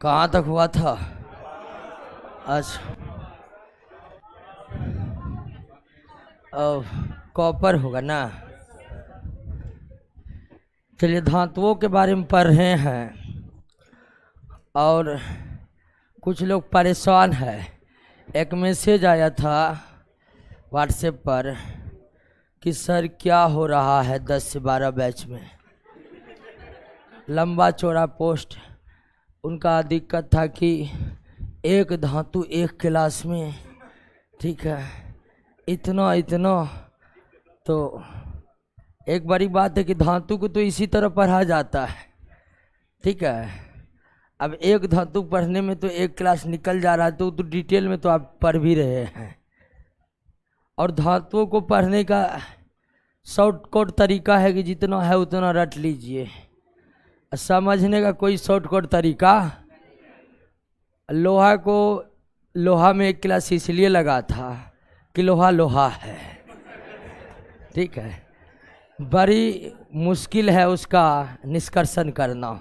कहाँ तक हुआ था? अच्छा, कॉपर होगा ना। चलिए, धातुओं के बारे में पढ़ रहे हैं और कुछ लोग परेशान हैं। एक मैसेज आया था व्हाट्सएप पर कि सर क्या हो रहा है 10 से 12 बैच में। लंबा चौड़ा पोस्ट। उनका दिक्कत था कि एक धातु एक क्लास में, ठीक है, इतना तो एक बड़ी बात है कि धातु को तो इसी तरह पढ़ा जाता है, ठीक है। अब एक धातु पढ़ने में तो एक क्लास निकल जा रहा है, तो डिटेल में तो आप पढ़ भी रहे हैं। और धातुओं को पढ़ने का शॉर्टकट तरीका है कि जितना है उतना रट लीजिए। समझने का कोई शॉर्टकट तरीका, लोहा को लोहा में एक क्लास इसलिए लगा था कि लोहा लोहा है, ठीक है। बड़ी मुश्किल है उसका निष्कर्षण करना।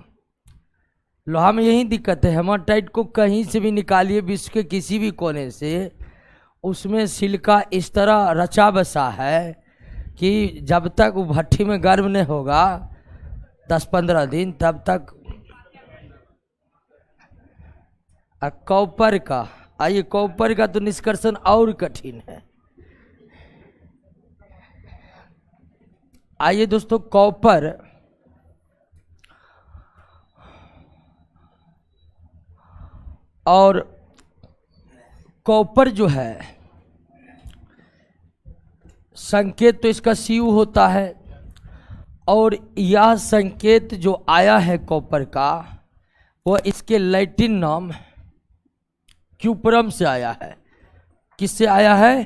लोहा में यही दिक्कत है, हेमाटाइट को कहीं से भी निकालिए विश्व के किसी भी कोने से, उसमें सिलिका इस तरह रचा बसा है कि जब तक वो भट्टी में गर्म नहीं होगा 10-15 दिन, तब तक। कॉपर का, आइए, कॉपर का तो निष्कर्षण और कठिन है। आइए दोस्तों, कॉपर और कॉपर जो है, संकेत तो इसका Cu होता है, और यह संकेत जो आया है कॉपर का, वह इसके लैटिन नाम क्यूपरम से आया है। किससे आया है?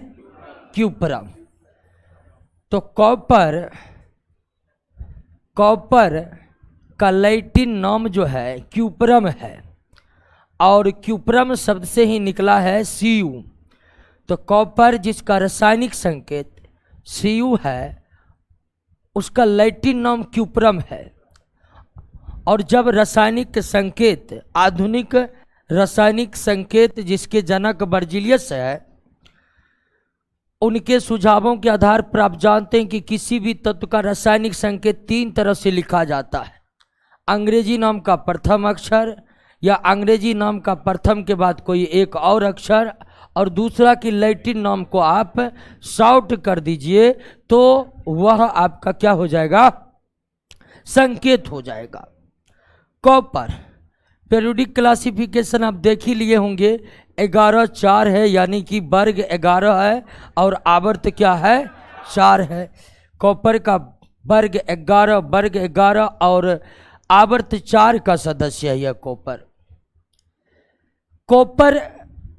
क्यूपरम। तो कॉपर का लैटिन नाम जो है क्यूपरम है, और क्यूपरम शब्द से ही निकला है Cu। तो कॉपर जिसका रासायनिक संकेत Cu है, उसका लैटिन नाम क्यूपरम है। और जब रासायनिक संकेत, आधुनिक रासायनिक संकेत जिसके जनक बर्जीलियस है, उनके सुझावों के आधार पर आप जानते हैं कि किसी भी तत्व का रासायनिक संकेत 3 तरह से लिखा जाता है। अंग्रेजी नाम का प्रथम अक्षर, या अंग्रेजी नाम का प्रथम के बाद कोई एक और अक्षर, और दूसरा कि लैटिन नाम को आप शॉर्ट कर दीजिए तो वह आपका क्या हो जाएगा? संकेत हो जाएगा। कॉपर पीरियोडिक क्लासिफिकेशन आप देख ही लिए होंगे, 11-4 है, यानी कि वर्ग 11 है और आवर्त क्या है? 4 है। कॉपर का वर्ग 11 और आवर्त 4 का सदस्य है यह कॉपर। कॉपर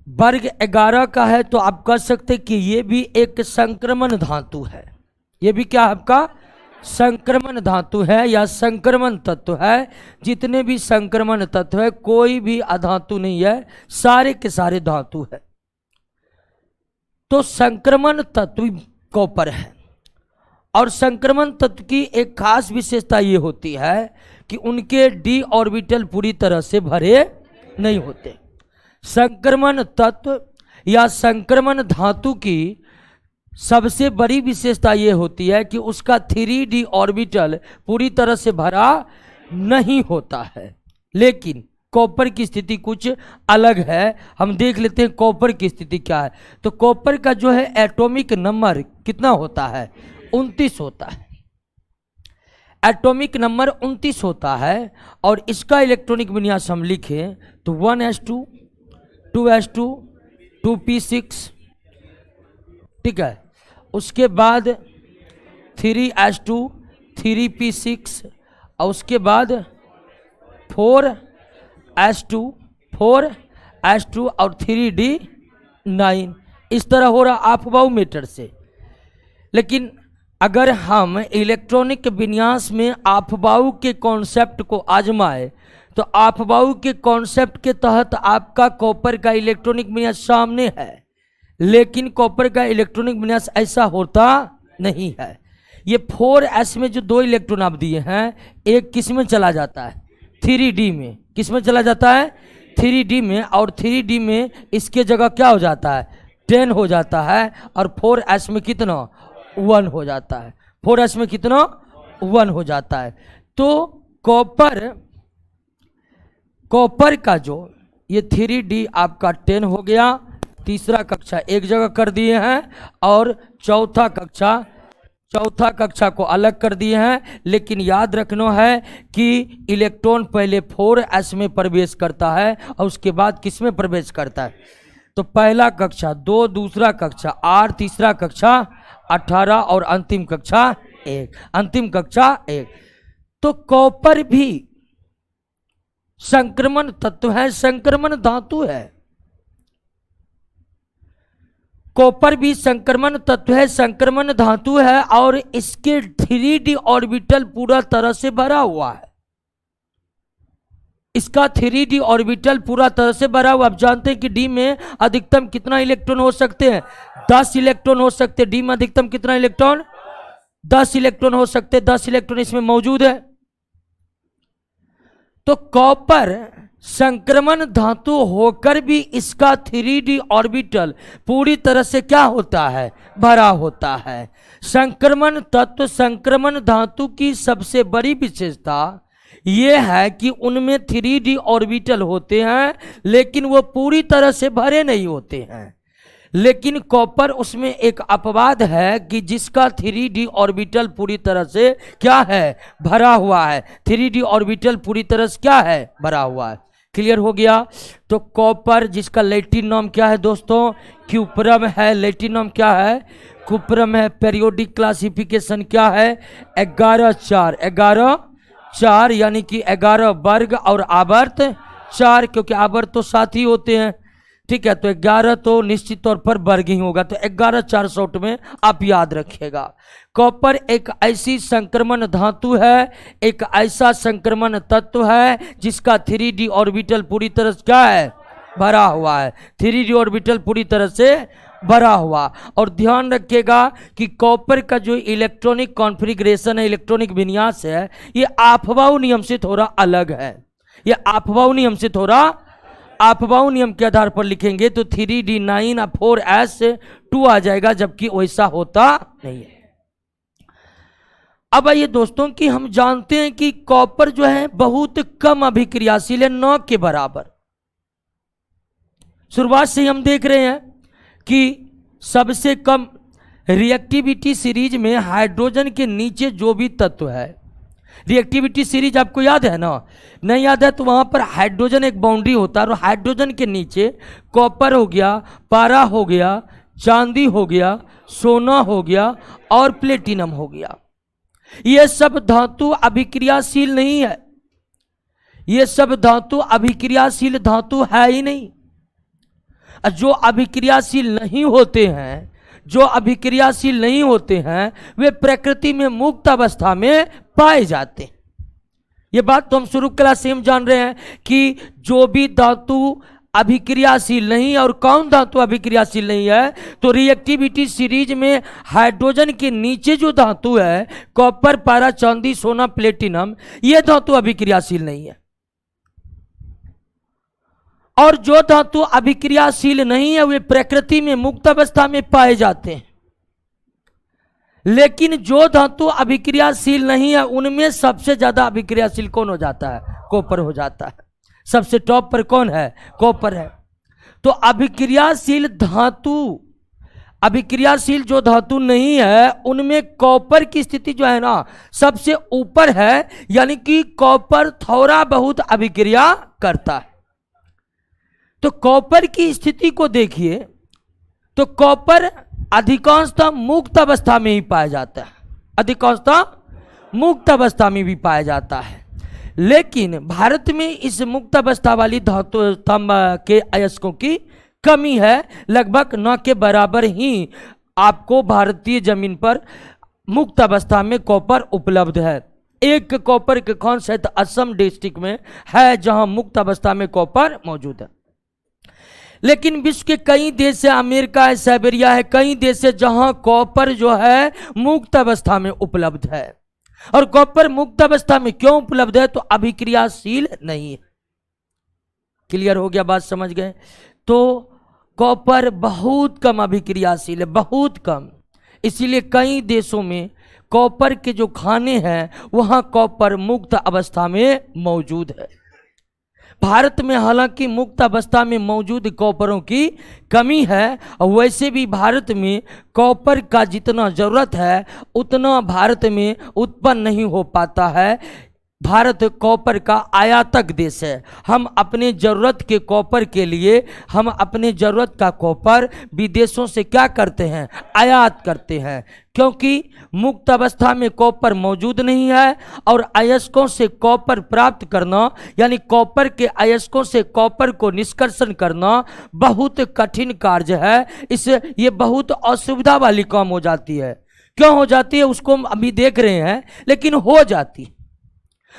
वर्ग 11 का है, तो आप कह सकते हैं कि ये भी एक संक्रमण धातु है। ये भी क्या आपका? संक्रमण धातु है या संक्रमण तत्व है। जितने भी संक्रमण तत्व है, कोई भी अधातु नहीं है, सारे के सारे धातु है। तो संक्रमण तत्व कॉपर है। और संक्रमण तत्व की एक खास विशेषता ये होती है कि उनके डी ऑर्बिटल पूरी तरह से भरे नहीं होते। संक्रमण तत्व या संक्रमण धातु की सबसे बड़ी विशेषता ये होती है कि उसका 3D ऑर्बिटल पूरी तरह से भरा नहीं होता है। लेकिन कॉपर की स्थिति कुछ अलग है। हम देख लेते हैं कॉपर की स्थिति क्या है। तो कॉपर का जो है एटॉमिक नंबर कितना होता है? 29 होता है। एटॉमिक नंबर 29 होता है। और इसका इलेक्ट्रॉनिक विन्यास हम लिखें तो 1s2 2s2 2p6, ठीक है। उसके बाद 3s2 3p6, और उसके बाद 4s2 और 3d9। इस तरह हो रहा अफबाऊ मीटर से। लेकिन अगर हम इलेक्ट्रॉनिक विन्यास में अफबाऊ के कॉन्सेप्ट को आजमाए तो अफबाऊ के कॉन्सेप्ट के तहत आपका कॉपर का इलेक्ट्रॉनिक विन्यास सामने है, लेकिन कॉपर का इलेक्ट्रॉनिक विन्यास ऐसा होता नहीं है। ये 4s में जो 2 इलेक्ट्रॉन आप दिए हैं, एक किस में चला जाता है? 3d में। किस में चला जाता है? 3D में, और 3D में इसके जगह क्या हो जाता है 10 हो जाता है, और 4s में कितना 1 हो जाता है, 4s में कितना 1 हो जाता है। तो कॉपर का जो ये 3D आपका 10 हो गया, तीसरा कक्षा एक जगह कर दिए हैं, और चौथा कक्षा को अलग कर दिए हैं। लेकिन याद रखना है कि इलेक्ट्रॉन पहले 4s में प्रवेश करता है और उसके बाद किस में प्रवेश करता है, तो पहला कक्षा 2, दूसरा कक्षा 8, तीसरा कक्षा 18 और अंतिम कक्षा 1। तो कॉपर भी संक्रमण तत्व है, संक्रमण धातु है। कॉपर भी संक्रमण तत्व है, संक्रमण धातु है, और इसके 3D ऑर्बिटल पूरा तरह से भरा हुआ है। इसका 3D ऑर्बिटल पूरा तरह से भरा हुआ। आप जानते हैं कि डी में अधिकतम कितना इलेक्ट्रॉन हो सकते हैं 10 इलेक्ट्रॉन हो सकते हैं। डी में अधिकतम कितना इलेक्ट्रॉन 10 इलेक्ट्रॉन हो सकते हैं, 10 इलेक्ट्रॉन इसमें मौजूद है। तो कॉपर संक्रमण धातु होकर भी इसका 3D ऑर्बिटल पूरी तरह से क्या होता है भरा होता है। संक्रमण तत्व संक्रमण धातु की सबसे बड़ी विशेषता यह है कि उनमें 3D ऑर्बिटल होते हैं, लेकिन वो पूरी तरह से भरे नहीं होते हैं। लेकिन कॉपर उसमें एक अपवाद है कि जिसका 3D ऑर्बिटल पूरी तरह से क्या है भरा हुआ है। 3D ऑर्बिटल पूरी तरह से क्या है भरा हुआ है। क्लियर हो गया। तो कॉपर जिसका लैटिन नाम क्या है दोस्तों क्यूपरम है। लैटिन नाम क्या है कुपरम है। पेरियोडिक क्लासिफिकेशन क्या है 11-4 यानी कि 11 वर्ग और आवर्त 4, क्योंकि आवर्त तो 7 ही होते हैं। ठीक है, तो 11 तो निश्चित तौर पर वर्ग ही होगा, तो 11-4 शॉर्ट में आप याद रखिएगा। कॉपर एक ऐसी संक्रमण धातु है, एक ऐसा संक्रमण तत्व है जिसका 3D ऑर्बिटल पूरी तरह से क्या है भरा हुआ है। 3D ऑर्बिटल पूरी तरह से भरा हुआ। और ध्यान रखिएगा कि कॉपर का जो इलेक्ट्रॉनिक कॉन्फ़िगरेशन है, इलेक्ट्रॉनिक विन्यास है, ये आपबाउ नियम से थोड़ा अलग है। ये आपबाउ नियम से थोड़ा आपबाउ नियम के आधार पर लिखेंगे तो 3D9 और 4s2 आ जाएगा, जबकि वैसा होता नहीं है। अब आइए दोस्तों कि हम जानते हैं कि कॉपर जो है बहुत कम अभिक्रियाशील है, 9 के बराबर। शुरुआत से हम देख रहे हैं कि सबसे कम रिएक्टिविटी सीरीज में हाइड्रोजन के नीचे जो भी तत्व है, रिएक्टिविटी सीरीज आपको याद है ना, नहीं याद है तो वहां पर हाइड्रोजन एक बाउंड्री होता है और हाइड्रोजन के नीचे कॉपर हो गया, पारा हो गया, चांदी हो गया, सोना हो गया और प्लेटिनम हो गया। ये सब धातु अभिक्रियाशील नहीं है, ये सब धातु अभिक्रियाशील धातु है ही नहीं। जो अभिक्रियाशील नहीं होते हैं, जो अभिक्रियाशील नहीं होते हैं वे प्रकृति में मुक्त अवस्था में पाए जाते हैं। ये बात तो हम शुरू क्लास से हम जान रहे हैं कि जो भी धातु अभिक्रियाशील नहीं है, और कौन धातु अभिक्रियाशील नहीं है, तो रिएक्टिविटी सीरीज में हाइड्रोजन के नीचे जो धातु है कॉपर, पारा, चांदी, सोना, प्लेटिनम, ये धातु अभिक्रियाशील नहीं है। और जो धातु अभिक्रियाशील नहीं है वे प्रकृति में मुक्त अवस्था में पाए जाते हैं। लेकिन जो धातु अभिक्रियाशील नहीं है उनमें सबसे ज्यादा अभिक्रियाशील कौन हो जाता है कॉपर हो जाता है। सबसे टॉप पर कौन है कॉपर है। तो अभिक्रियाशील धातु, अभिक्रियाशील जो धातु नहीं है उनमें कॉपर की स्थिति जो है ना सबसे ऊपर है, यानी कि कॉपर थोड़ा बहुत अभिक्रिया करता है। तो कॉपर की स्थिति को देखिए तो कॉपर अधिकांशतः मुक्त अवस्था में ही पाया जाता है, अधिकांशतः मुक्त अवस्था में भी पाया जाता है। लेकिन भारत में इस मुक्त अवस्था वाली धातु स्तंभ के अयस्कों की कमी है, लगभग 9 के बराबर ही आपको भारतीय जमीन पर मुक्त अवस्था में कॉपर उपलब्ध है। एक कॉपर के कौन सा असम डिस्ट्रिक्ट में है जहां मुक्त अवस्था में कॉपर मौजूद है। लेकिन विश्व के कई देश है, अमेरिका है, साइबेरिया है, कई देश है जहां कॉपर जो है मुक्त अवस्था में उपलब्ध है। और कॉपर मुक्त अवस्था में क्यों उपलब्ध है, तो अभिक्रियाशील नहीं है। क्लियर हो गया, बात समझ गए। तो कॉपर बहुत कम अभिक्रियाशील है, बहुत कम। इसीलिए कई देशों में कॉपर के जो खाने हैं वहाँ कॉपर मुक्त अवस्था में मौजूद है। भारत में हालांकि मुक्त अवस्था में मौजूद कॉपरों की कमी है, और वैसे भी भारत में कॉपर का जितना ज़रूरत है उतना भारत में उत्पन्न नहीं हो पाता है। भारत कॉपर का आयातक देश है। हम अपने ज़रूरत के कॉपर के लिए हम अपने ज़रूरत का कॉपर विदेशों से क्या करते हैं, आयात करते हैं, क्योंकि मुक्त अवस्था में कॉपर मौजूद नहीं है। और अयस्कों से कॉपर प्राप्त करना यानी कॉपर के अयस्कों से कॉपर को निष्कर्षण करना बहुत कठिन कार्य है। इससे ये बहुत असुविधा वाली काम हो जाती है। क्यों हो जाती है उसको हम अभी देख रहे हैं, लेकिन हो जाती है।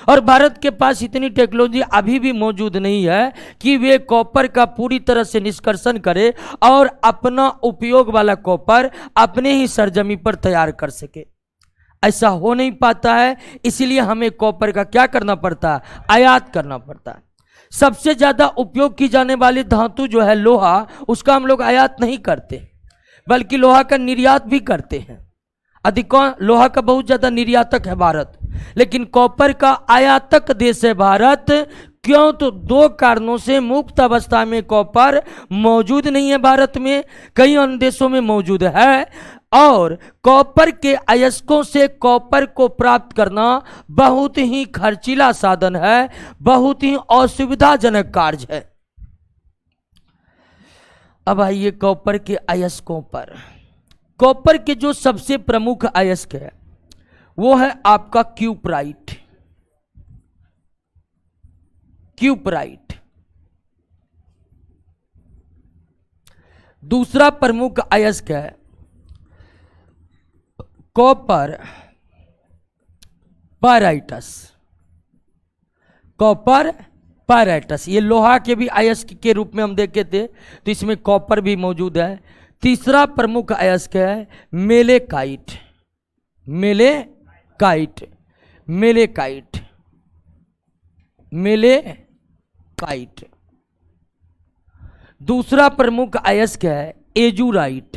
और भारत के पास इतनी टेक्नोलॉजी अभी भी मौजूद नहीं है कि वे कॉपर का पूरी तरह से निष्कर्षण करे और अपना उपयोग वाला कॉपर अपने ही सरजमी पर तैयार कर सके। ऐसा हो नहीं पाता है, इसीलिए हमें कॉपर का क्या करना पड़ता है, आयात करना पड़ता है। सबसे ज़्यादा उपयोग की जाने वाली धातु जो है लोहा, उसका हम लोग आयात नहीं करते बल्कि लोहा का निर्यात भी करते हैं। अधिकांश लोहा का बहुत ज़्यादा निर्यातक है भारत, लेकिन कॉपर का आयातक देश है भारत। क्यों? तो दो कारणों से मुक्त अवस्था में कॉपर मौजूद नहीं है भारत में, कई अन्य देशों में मौजूद है। और कॉपर के अयस्कों से कॉपर को प्राप्त करना बहुत ही खर्चीला साधन है, बहुत ही असुविधाजनक कार्य है। अब आइए कॉपर के अयस्कों पर। कॉपर के जो सबसे प्रमुख अयस्क है वो है आपका क्यूपराइट। क्यूपराइट दूसरा प्रमुख अयस्क है कॉपर पायराइटस। कॉपर पायराइटस ये लोहा के भी अयस्क के रूप में हम देखे थे, तो इसमें कॉपर भी मौजूद है। तीसरा प्रमुख अयस्क है मेलेकाइट। मेलेकाइट मेलेकाइट मेलेकाइट दूसरा प्रमुख अयस्क है एजुराइट।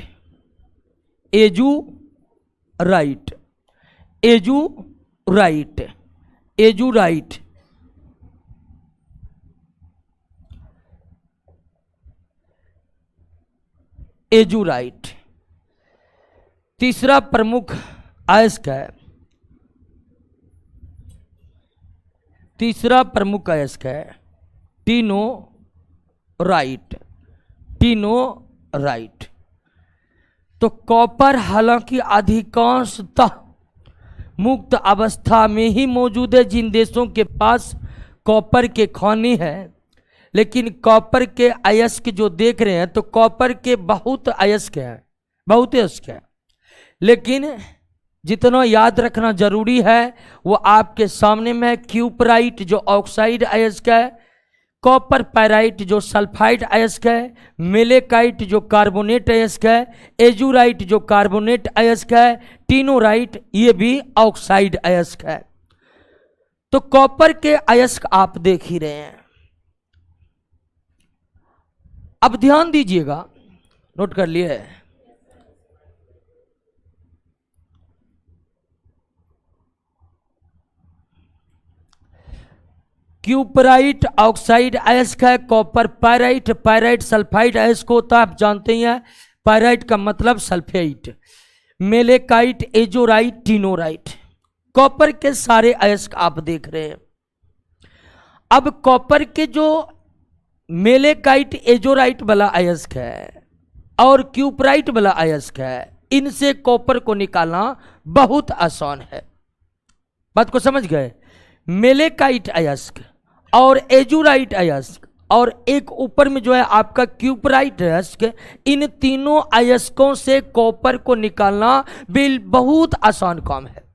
एजुराइट एजुराइट एजुराइट एजुराइट तीसरा प्रमुख अयस्क है, तीसरा प्रमुख अयस्क है टिनोराइट। टिनोराइट। तो कॉपर हालांकि अधिकांशतः मुक्त अवस्था में ही मौजूद है जिन देशों के पास कॉपर के खाने हैं, लेकिन कॉपर के अयस्क जो देख रहे हैं तो कॉपर के बहुत अयस्क हैं, बहुत अयस्क हैं, लेकिन जितना याद रखना जरूरी है वो आपके सामने में है। क्यूपराइट जो ऑक्साइड अयस्क है, कॉपर पायराइट जो सल्फाइड अयस्क है, मेलेकाइट जो कार्बोनेट अयस्क है, एजुराइट जो कार्बोनेट अयस्क है, टिनोराइट ये भी ऑक्साइड अयस्क है। तो कॉपर के अयस्क आप देख ही रहे हैं। अब ध्यान दीजिएगा, नोट कर लिए, क्यूपराइट ऑक्साइड अयस्क है, कॉपर पायराइट, पायराइट सल्फाइड अयस्क होता है, आप जानते ही हैं, पायराइट का मतलब सल्फेट, मेलेकाइट, एजोराइट, टिनोराइट, कॉपर के सारे अयस्क आप देख रहे हैं। अब कॉपर के जो मेलेकाइट एजोराइट वाला अयस्क है और क्यूपराइट वाला अयस्क है, इनसे कॉपर को निकालना बहुत आसान है। बात को समझ गए? मेलेकाइट अयस्क और एजुराइट अयस्क और एक ऊपर में जो है आपका क्यूपराइट अयस्क, इन तीनों अयस्कों से कॉपर को निकालना बहुत आसान काम है।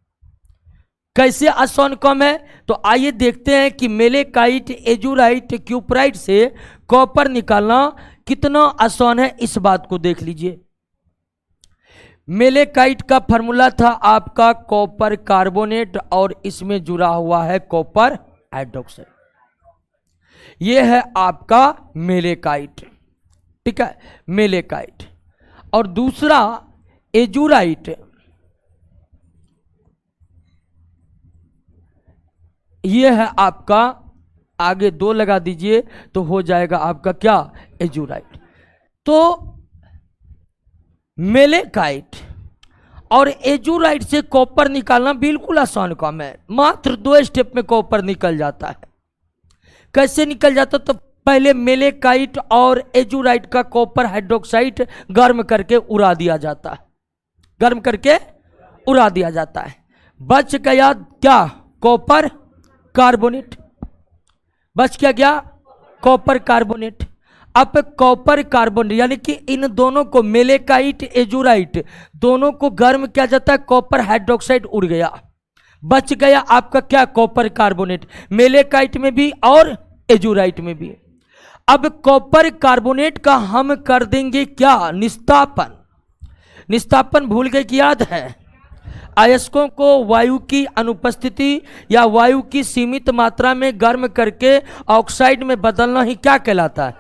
कैसे आसान काम है? तो आइए देखते हैं कि मेलेकाइट, एजुराइट, क्यूपराइट से कॉपर निकालना कितना आसान है, इस बात को देख लीजिए। मेलेकाइट का फॉर्मूला था आपका कॉपर कार्बोनेट और इसमें जुड़ा हुआ है कॉपर हाइड्रोक्साइड। ये है आपका मेलेकाइट, ठीक है, मेलेकाइट। और दूसरा एजुराइट, ये है आपका, आगे 2 लगा दीजिए तो हो जाएगा आपका क्या, एजुराइट। तो मेलेकाइट और एजुराइट से कॉपर निकालना बिल्कुल आसान काम है, मात्र 2 स्टेप में कॉपर निकल जाता है। कैसे निकल जाता? तो पहले मेलेकाइट और एजुराइट का कॉपर हाइड्रोक्साइड गर्म करके उड़ा दिया जाता है, गर्म करके उड़ा दिया जाता है। बच गया क्या? कॉपर कार्बोनेट, बच क्या गया? Copper carbonate. अब कॉपर कार्बोनेट यानी कि इन दोनों को, मेलेकाइट एजुराइट दोनों को गर्म किया जाता है, कॉपर हाइड्रोक्साइड उड़ गया, बच गया आपका क्या? कॉपर कार्बोनेट, मेलेकाइट में भी और एजुराइट में भी। अब कॉपर कार्बोनेट का हम कर देंगे क्या? निस्तापन। निस्तापन भूल गए कि याद है? अयस्कों को वायु की अनुपस्थिति या वायु की सीमित मात्रा में गर्म करके ऑक्साइड में बदलना ही क्या कहलाता है?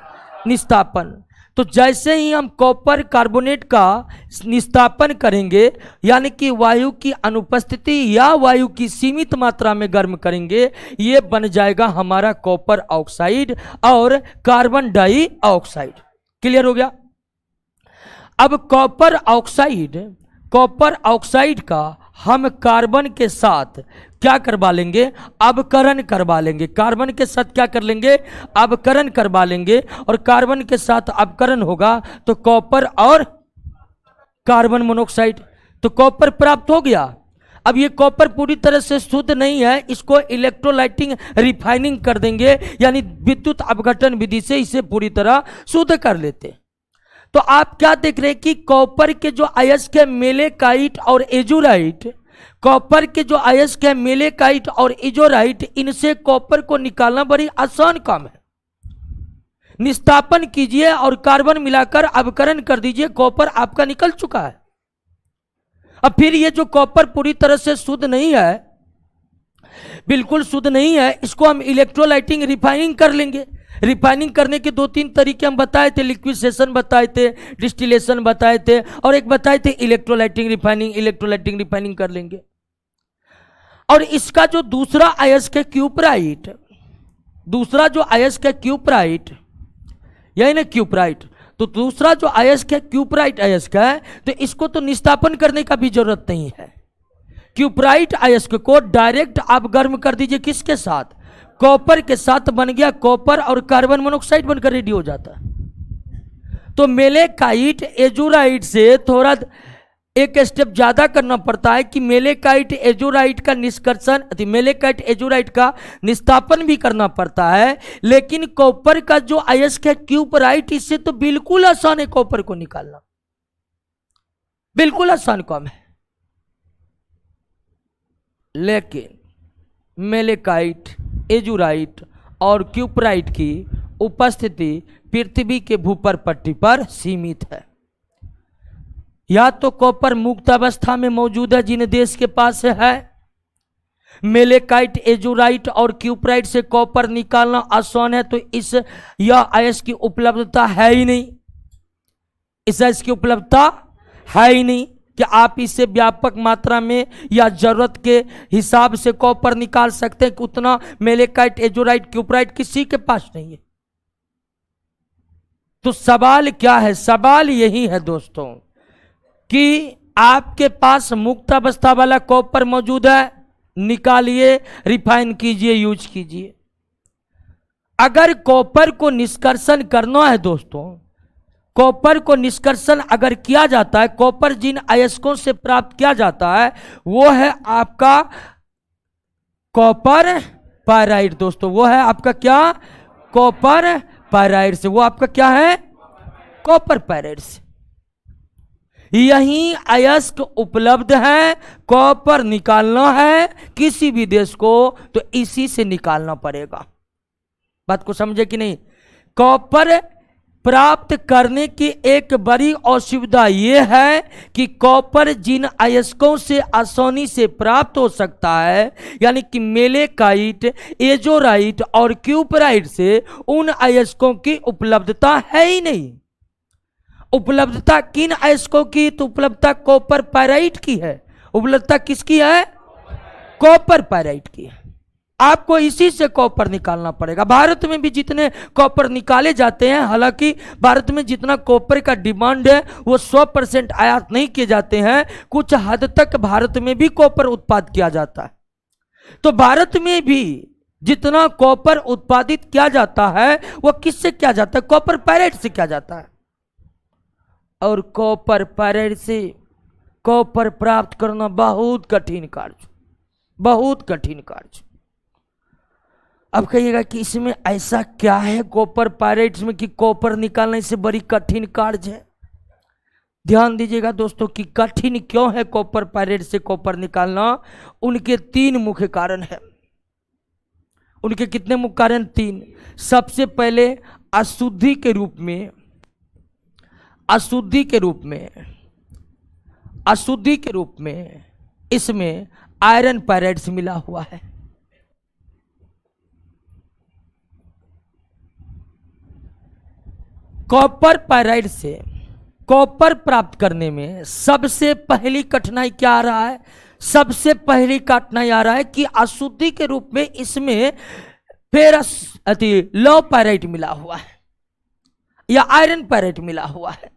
निस्तापन। तो जैसे ही हम कॉपर कार्बोनेट का निस्तापन करेंगे, यानी कि वायु की अनुपस्थिति या वायु की सीमित मात्रा में गर्म करेंगे, ये बन जाएगा हमारा कॉपर ऑक्साइड और कार्बन डाइऑक्साइड। क्लियर हो गया? अब कॉपर ऑक्साइड का हम कार्बन के साथ क्या करवा लेंगे? अवकरण करवा लेंगे। कार्बन के साथ क्या कर लेंगे? अवकरण करवा लेंगे। और कार्बन के साथ अवकरण होगा तो कॉपर और कार्बन मोनोऑक्साइड, तो कॉपर प्राप्त हो गया। अब ये कॉपर पूरी तरह से शुद्ध नहीं है, इसको इलेक्ट्रोलाइटिंग रिफाइनिंग कर देंगे, यानी विद्युत अपघटन विधि से इसे पूरी तरह शुद्ध कर लेते। तो आप क्या देख रहे हैं कि कॉपर के जो अयस्क है मेलेकाइट और एजुराइट, कॉपर के जो अयस्क है मेलेकाइट और एजुराइट, इनसे कॉपर को निकालना बड़ी आसान काम है। निस्तापन कीजिए और कार्बन मिलाकर अवकरण कर दीजिए, कॉपर आपका निकल चुका है। अब फिर ये जो कॉपर पूरी तरह से शुद्ध नहीं है, बिल्कुल शुद्ध नहीं है, इसको हम इलेक्ट्रोलाइटिंग रिफाइनिंग कर लेंगे। रिफाइनिंग करने के 2-3 तरीके हम बताए थे, लिक्विडेशन बताए थे, डिस्टिलेशन बताए थे, और एक बताए थे इलेक्ट्रोलाइटिंग रिफाइनिंग। इलेक्ट्रोलाइटिंग रिफाइनिंग कर लेंगे। और इसका जो दूसरा अयस्क है क्यूपराइट, दूसरा जो अयस्क है क्यूपराइट, यही ना क्यूपराइट, तो दूसरा जो अयस्क है क्यूपराइट अयस्क है, तो इसको तो निस्तापन करने का भी जरूरत नहीं है। क्यूपराइट अयस्क को डायरेक्ट आप गर्म कर दीजिए, किसके साथ? कॉपर के साथ, बन गया कॉपर और कार्बन मोनोऑक्साइड बनकर रेडी हो जाता है। तो मेलेकाइट एजुराइट से थोड़ा एक स्टेप ज्यादा करना पड़ता है कि मेलेकाइट एजुराइट का निष्कर्षण, मेलेकाइट एजुराइट का निस्तापन भी करना पड़ता है। लेकिन कॉपर का जो अयस्क है क्यूपराइट, इससे तो बिल्कुल आसान है कॉपर को निकालना, बिल्कुल आसान काम है। लेकिन मेलेकाइट, एजुराइट और क्यूपराइट की उपस्थिति पृथ्वी के भूपर पट्टी पर सीमित है। या तो कॉपर मुक्त अवस्था में मौजूद है जिन देश के पास है, मेलेकाइट एजुराइट और क्यूपराइट से कॉपर निकालना आसान है, तो इस यह अयस्क की उपलब्धता है ही नहीं, इस अयस्क की उपलब्धता है ही नहीं कि आप इससे व्यापक मात्रा में या जरूरत के हिसाब से कॉपर निकाल सकते हैं, कि उतना मेलेकाइट एजुराइट क्यूपराइट किसी के पास नहीं है। तो सवाल क्या है? सवाल यही है दोस्तों कि आपके पास मुक्त अवस्था वाला कॉपर मौजूद है, निकालिए, रिफाइन कीजिए, यूज कीजिए। अगर कॉपर को निष्कर्षण करना है दोस्तों, कॉपर को निष्कर्षण अगर किया जाता है, कॉपर जिन अयस्कों से प्राप्त किया जाता है वो है आपका कॉपर पायराइड दोस्तों, वो है आपका क्या? कॉपर पायराइड से, वो आपका क्या है? कॉपर पायराइड से। यही अयस्क उपलब्ध है, कॉपर निकालना है किसी भी देश को तो इसी से निकालना पड़ेगा। बात को समझे कि नहीं? कॉपर प्राप्त करने की एक बड़ी असुविधा यह है कि कॉपर जिन अयस्कों से आसानी से प्राप्त हो सकता है, यानी कि मेलेकाइट, एजोराइट और क्यूपराइट से, उन अयस्कों की उपलब्धता है ही नहीं। उपलब्धता किन अयस्कों की? तो उपलब्धता कॉपर पायराइट की है। उपलब्धता किसकी है? कॉपर पायराइट की है। आपको इसी से कॉपर निकालना पड़ेगा। भारत में भी जितने कॉपर निकाले जाते हैं, हालांकि भारत में जितना कॉपर का डिमांड है वो 100% आयात नहीं किए जाते हैं, कुछ हद तक भारत में भी कॉपर उत्पादन किया जाता है। तो भारत में भी जितना कॉपर उत्पादित किया जाता है वो किससे किया जाता है? कॉपर पायराइट से किया जाता है। और कॉपर पायराइट से कॉपर प्राप्त करना बहुत कठिन कार्य, बहुत कठिन कार्य। अब कहिएगा कि इसमें ऐसा क्या है कॉपर पायराइट्स में कि कॉपर निकालने से बड़ी कठिन कार्य है? ध्यान दीजिएगा दोस्तों कि कठिन क्यों है कॉपर पायराइट से कॉपर निकालना। उनके 3 मुख्य कारण है। उनके कितने मुख्य कारण? 3। सबसे पहले अशुद्धि के रूप में, अशुद्धि के रूप में, अशुद्धि के रूप में इसमें आयरन पायराइट्स मिला हुआ है। कॉपर पायराइट से कॉपर प्राप्त करने में सबसे पहली कठिनाई क्या आ रहा है? सबसे पहली कठिनाई आ रहा है कि अशुद्धि के रूप में इसमें फेरस लो पायराइट मिला हुआ है या आयरन पायराइट मिला हुआ है।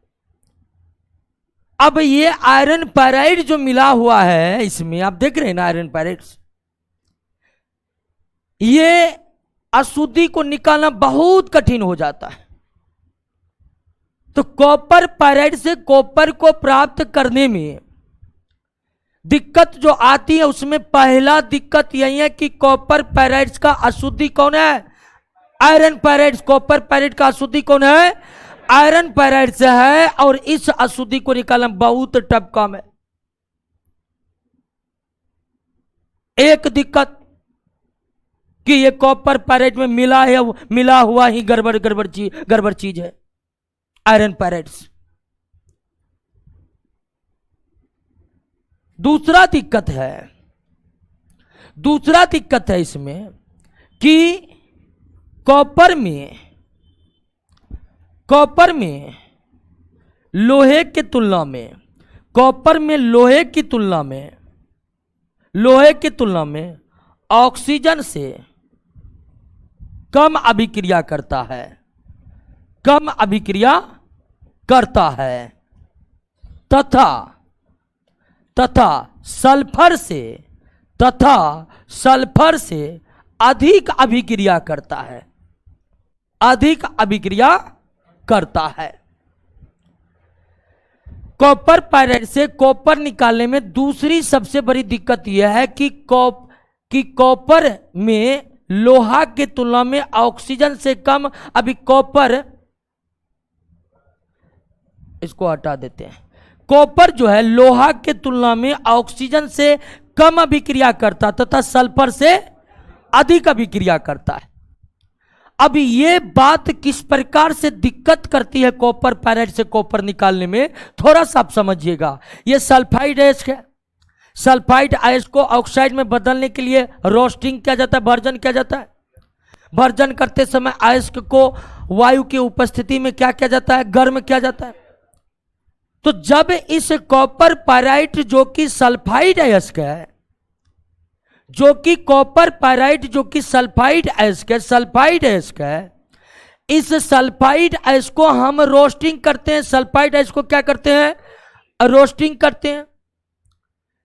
अब ये आयरन पायराइट जो मिला हुआ है इसमें, आप देख रहे हैं ना आयरन पायराइट, ये अशुद्धि को निकालना बहुत कठिन हो जाता है। तो कॉपर पायराइट से कॉपर को प्राप्त करने में दिक्कत जो आती है उसमें पहला दिक्कत यही है कि कॉपर पायराइट का अशुद्धि कौन है? Iron pyrite. कॉपर पायराइट का अशुद्धि कौन है? आयरन पायराइट से है। और इस अशुद्धि को निकालना बहुत टफ काम है। एक दिक्कत कि ये कॉपर पायराइट में मिला है, मिला हुआ ही गड़बड़ चीज है आयरन पायराइट्स। दूसरा दिक्कत है इसमें कि कॉपर में लोहे की तुलना में, कॉपर में लोहे की तुलना में ऑक्सीजन से कम अभिक्रिया करता है, कम अभिक्रिया करता है तथा सल्फर से अधिक अभिक्रिया करता है, अधिक अभिक्रिया करता है। कॉपर पायराइट से कॉपर निकालने में दूसरी सबसे बड़ी दिक्कत यह है कि कॉपर में लोहा की तुलना में ऑक्सीजन से कम, अभी कॉपर, इसको हटा देते हैं, कॉपर जो है लोहा के तुलना में ऑक्सीजन से कम अभिक्रिया करता तथा सल्फर से अधिक अभिक्रिया करता है। अब ये बात किस प्रकार से दिक्कत करती है कॉपर पायराइट से कॉपर निकालने में, थोड़ा सा आप समझिएगा। ये सल्फाइड अयस्क है। सल्फाइड अयस्क को ऑक्साइड में बदलने के लिए रोस्टिंग किया जाता है, भर्जन किया जाता है। भर्जन करते समय अयस्क को वायु की उपस्थिति में क्या किया जाता है? गर्म किया जाता है। तो जब इस कॉपर पायराइट जो कि सल्फाइड अयस्क है, जो कि कॉपर पायराइट जो कि सल्फाइड अयस्क है, इस सल्फाइड अयस्क को हम रोस्टिंग करते हैं। सल्फाइड अयस्क को क्या करते हैं? रोस्टिंग करते हैं।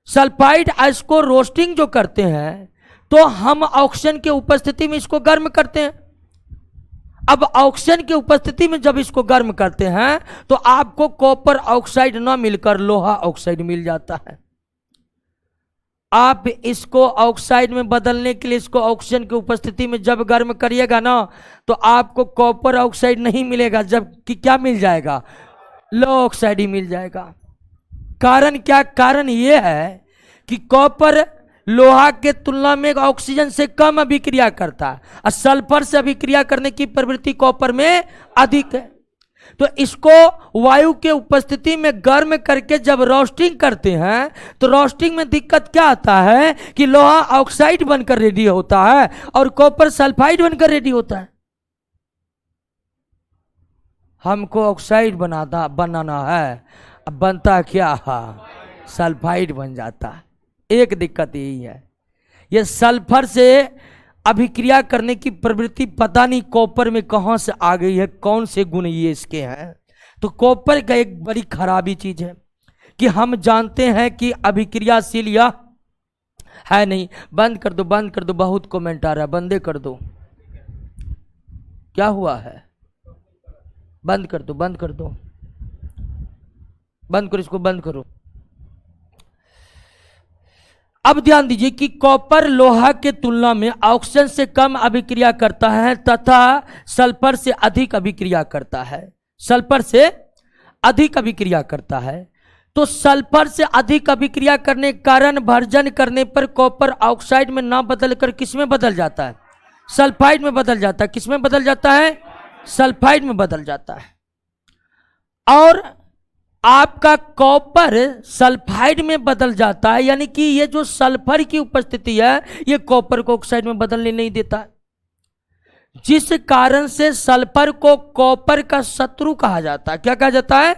सल्फाइड अयस्क को रोस्टिंग जो करते हैं तो हम ऑक्सीजन की उपस्थिति में इसको गर्म करते हैं। अब ऑक्सीजन की उपस्थिति में जब इसको गर्म करते हैं तो आपको कॉपर ऑक्साइड ना मिलकर लोहा ऑक्साइड मिल जाता है। आप इसको ऑक्साइड में बदलने के लिए इसको ऑक्सीजन की उपस्थिति में जब गर्म करिएगा ना तो आपको कॉपर ऑक्साइड नहीं मिलेगा, जबकि क्या मिल जाएगा? लो ऑक्साइड ही मिल जाएगा। कारण क्या? कारण यह है कि कॉपर लोहा के तुलना में ऑक्सीजन से कम अभिक्रिया करता है और सल्फर से अभिक्रिया करने की प्रवृत्ति कॉपर में अधिक है। तो इसको वायु के उपस्थिति में गर्म करके जब रोस्टिंग करते हैं तो रोस्टिंग में दिक्कत क्या आता है कि लोहा ऑक्साइड बनकर रेडी होता है और कॉपर सल्फाइड बनकर रेडी होता है। हमको ऑक्साइड बनाना है, अब बनता क्या है, सल्फाइड बन जाता है। एक दिक्कत यही है, ये सल्फर से अभिक्रिया करने की प्रवृत्ति पता नहीं कॉपर में कहां से आ गई है, कौन से गुण ये इसके हैं। तो कॉपर का एक बड़ी खराबी चीज है कि हम जानते हैं कि अभिक्रियाशील यह है नहीं। बंद कर दो, बंद कर दो, बहुत कमेंट आ रहा है, बंदे कर दो। क्या हुआ है? बंद कर दो, बंद कर दो, बंद करो, इसको बंद करो। अब ध्यान दीजिए कि कॉपर लोहा के तुलना में ऑक्सीजन से कम अभिक्रिया करता है तथा सल्फर से अधिक अभिक्रिया करता है। सल्फर से अधिक अभिक्रिया करता है। तो सल्फर से अधिक अभिक्रिया करने के कारण भर्जन करने पर कॉपर ऑक्साइड में ना बदलकर किस में बदल जाता है? सल्फाइड में बदल जाता है। किस में बदल जाता है? सल्फाइड में बदल जाता है। और आपका कॉपर सल्फाइड में बदल जाता है, यानी कि ये जो सल्फर की उपस्थिति है ये कॉपर को ऑक्साइड में बदलने नहीं देता है, जिस कारण से सल्फर को कॉपर का शत्रु कहा जाता है। क्या कहा जाता है?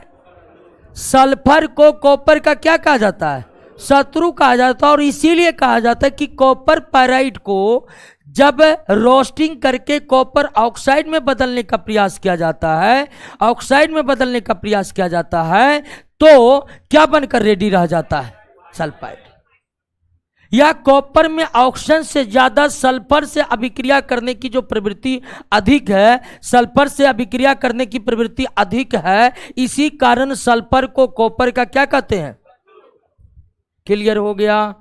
सल्फर को कॉपर का क्या कहा जाता है? शत्रु कहा जाता है। और इसीलिए कहा जाता है कि कॉपर पायराइड को जब रोस्टिंग करके कॉपर ऑक्साइड में बदलने का प्रयास किया जाता है, ऑक्साइड में बदलने का प्रयास किया जाता है, तो क्या बनकर रेडी रह जाता है? सल्फाइड। या कॉपर में ऑक्सीजन से ज्यादा सल्फर से अभिक्रिया करने की जो प्रवृत्ति अधिक है, सल्फर से अभिक्रिया करने की प्रवृत्ति अधिक है, इसी कारण सल्फर को कॉपर का क्या कहते हैं? क्लियर हो गया?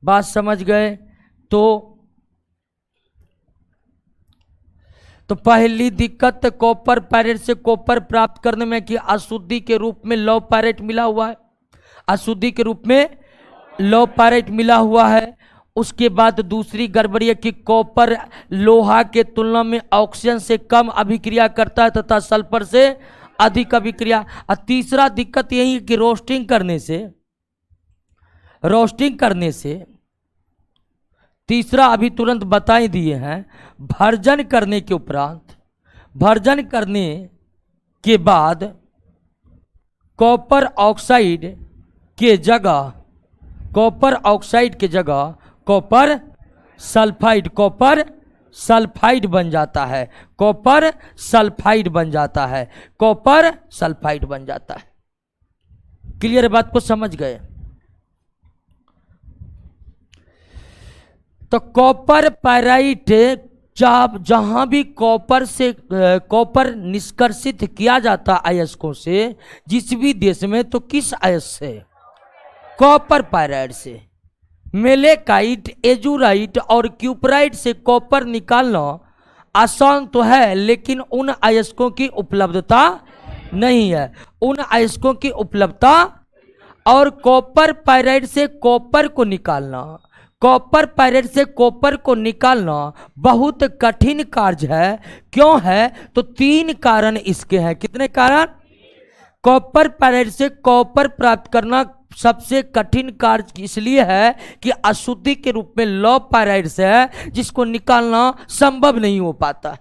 बात समझ गए? तो पहली दिक्कत कॉपर पायरेट से कॉपर प्राप्त करने में कि अशुद्धि के रूप में लौह पायरेट मिला हुआ है। अशुद्धि के रूप में लौह पायरेट मिला हुआ है। उसके बाद दूसरी गड़बड़ी है कि कॉपर लोहा के तुलना में ऑक्सीजन से कम अभिक्रिया करता है तथा सल्फर से अधिक अभिक्रिया। और तीसरा दिक्कत यही है कि रोस्टिंग करने से तीसरा अभी तुरंत बता ही दिए हैं, भर्जन करने के उपरांत, भर्जन करने के बाद कॉपर ऑक्साइड के जगह कॉपर सल्फाइड बन जाता है। कॉपर सल्फाइड बन जाता है। कॉपर सल्फाइड बन जाता है। क्लियर? बात को समझ गए? तो कॉपर पायराइट जहां भी कॉपर निष्कर्षित किया जाता अयस्कों से, जिस भी देश में, तो किस अयस्क से? कॉपर पायराइट से। मेलेकाइट, एजुराइट और क्यूपराइट से कॉपर निकालना आसान तो है, लेकिन उन अयस्कों की उपलब्धता नहीं है। उन अयस्कों की उपलब्धता और कॉपर पायराइट से कॉपर को निकालना बहुत कठिन कार्य है। क्यों है? तो 3 कारण इसके हैं। कितने कारण? कॉपर पायराइट से कॉपर प्राप्त करना सबसे कठिन कार्य इसलिए है कि अशुद्धि के रूप में लौह पायराइट से है, जिसको निकालना संभव नहीं हो पाता।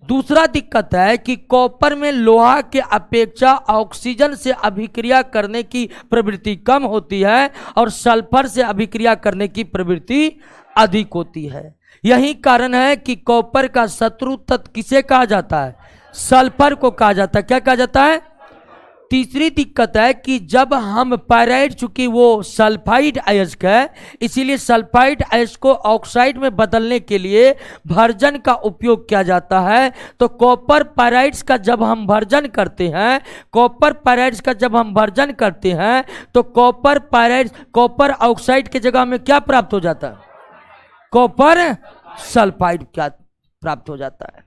दूसरा दिक्कत है कि कॉपर में लोहा के अपेक्षा ऑक्सीजन से अभिक्रिया करने की प्रवृत्ति कम होती है और सल्फर से अभिक्रिया करने की प्रवृत्ति अधिक होती है। यही कारण है कि कॉपर का शत्रु तत्व किसे कहा जाता है? सल्फर को कहा जाता है। क्या कहा जाता है? तीसरी दिक्कत है कि जब हम पायराइट, चूंकि वो सल्फाइड अयस्क है, इसीलिए सल्फाइड अयस्क को ऑक्साइड में बदलने के लिए भर्जन का उपयोग किया जाता है। तो कॉपर पायराइट्स का जब हम भर्जन करते हैं, तो कॉपर ऑक्साइड की जगह में क्या प्राप्त हो जाता है? कॉपर सल्फाइड क्या प्राप्त हो जाता है।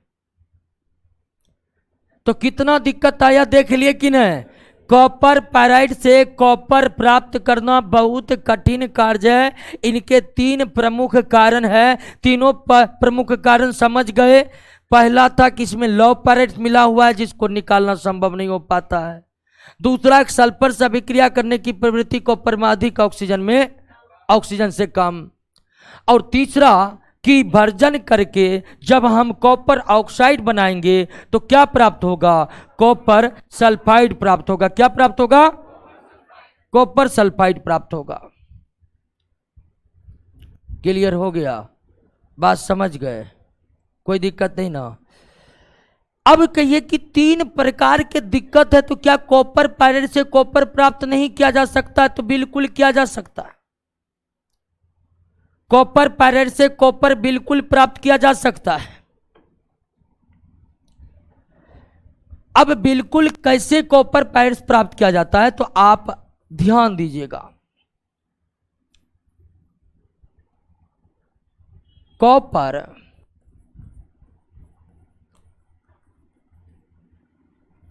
तो कितना दिक्कत आया देख लिए कि नहीं? कॉपर पायराइट से कॉपर प्राप्त करना बहुत कठिन कार्य है। इनके 3 प्रमुख कारण है। तीनों प्रमुख कारण समझ गए? पहला था कि इसमें लौ पैरेट मिला हुआ है जिसको निकालना संभव नहीं हो पाता है। दूसरा, सल्फर से अभिक्रिया करने की प्रवृत्ति को परमाधिक ऑक्सीजन में ऑक्सीजन से कम। और तीसरा कि भर्जन करके जब हम कॉपर ऑक्साइड बनाएंगे तो क्या प्राप्त होगा? कॉपर सल्फाइड प्राप्त होगा। क्या प्राप्त होगा? कॉपर सल्फाइड प्राप्त होगा। क्लियर हो गया? बात समझ गए? कोई दिक्कत नहीं ना? अब कहिए कि 3 प्रकार के दिक्कत है, तो क्या कॉपर पायरेट से कॉपर प्राप्त नहीं किया जा सकता? तो बिल्कुल किया जा सकता है। कॉपर पायरेट से कॉपर बिल्कुल प्राप्त किया जा सकता है। अब बिल्कुल कैसे कॉपर पायरेट प्राप्त किया जाता है, तो आप ध्यान दीजिएगा। कॉपर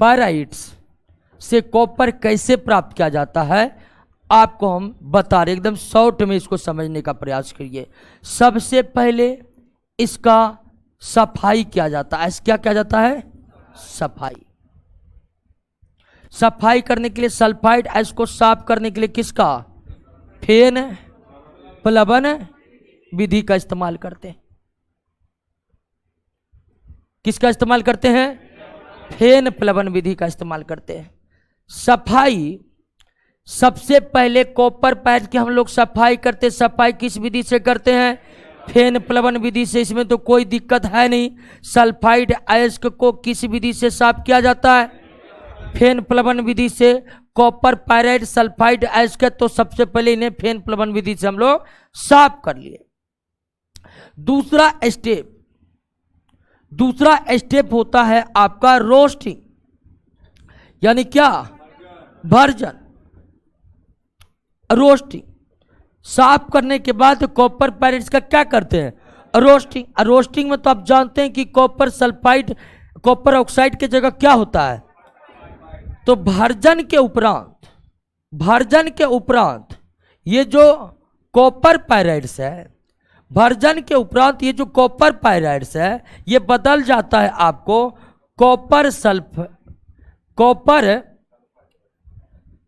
पायराइट्स से कॉपर कैसे प्राप्त किया जाता है आपको हम बता रहे, एकदम शॉर्ट में इसको समझने का प्रयास करिए। सबसे पहले इसका सफाई किया जाता है। क्या किया जाता है? सफाई। सफाई करने के लिए सल्फाइड एस को साफ करने के लिए किसका? फेन प्लवन विधि का इस्तेमाल करते हैं। किसका इस्तेमाल करते हैं? फेन प्लवन विधि का इस्तेमाल करते हैं। सफाई सबसे पहले कॉपर पैड की हम लोग सफाई करते। सफाई किस विधि से करते हैं? फेन प्लवन विधि से। इसमें तो कोई दिक्कत है नहीं। सल्फाइड अयस्क को किस विधि से साफ किया जाता है? फेन प्लवन विधि से। कॉपर पायराइड सल्फाइड अयस्क, तो सबसे पहले इन्हें फेन प्लवन विधि से हम लोग साफ कर लिए। दूसरा स्टेप होता है आपका रोस्टिंग, यानी क्या? भर्जन। रोस्टिंग साफ करने के बाद कॉपर पायरेट्स का क्या करते हैं? रोस्टिंग। रोस्टिंग में तो आप जानते हैं कि कॉपर सल्फाइड कॉपर ऑक्साइड की जगह क्या होता है? तो भर्जन के उपरांत ये जो कॉपर पायराइड्स है, भर्जन के उपरांत ये जो कॉपर पायराइड्स है, ये बदल जाता है आपको कॉपर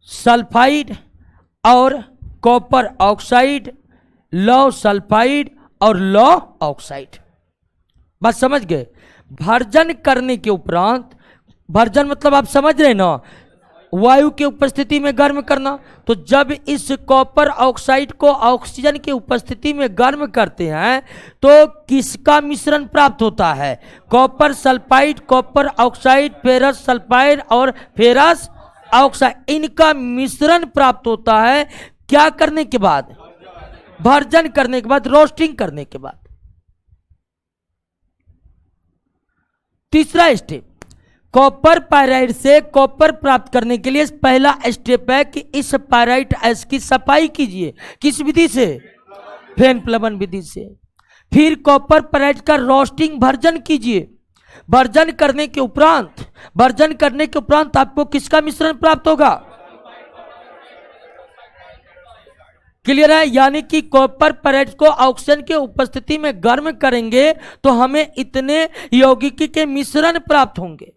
सल्फाइड और कॉपर ऑक्साइड, लौ सल्फाइड और लौ ऑक्साइड। बात समझ गए? भर्जन करने के उपरांत, भर्जन मतलब आप समझ रहे ना, वायु की उपस्थिति में गर्म करना। तो जब इस कॉपर ऑक्साइड को ऑक्सीजन की उपस्थिति में गर्म करते हैं तो किसका मिश्रण प्राप्त होता है? Copper sulphide, copper oxide, ferrous sulphide और फेरस ऑक्साइड, इनका मिश्रण प्राप्त होता है। क्या करने के बाद? भर्जन करने के बाद, रोस्टिंग करने के बाद। तीसरा स्टेप, कॉपर पायराइड से कॉपर प्राप्त करने के लिए पहला स्टेप है कि इस पायराइट एस की सफाई कीजिए। किस विधि से? फेन प्लवन विधि से। फिर कॉपर पायराइड का रोस्टिंग भर्जन कीजिए। भर्जन करने के उपरांत आपको किसका मिश्रण प्राप्त होगा? क्लियर है? यानी कि कॉपर पायराइड को ऑक्सीजन के उपस्थिति में गर्म करेंगे तो हमें इतने यौगिक के मिश्रण प्राप्त होंगे।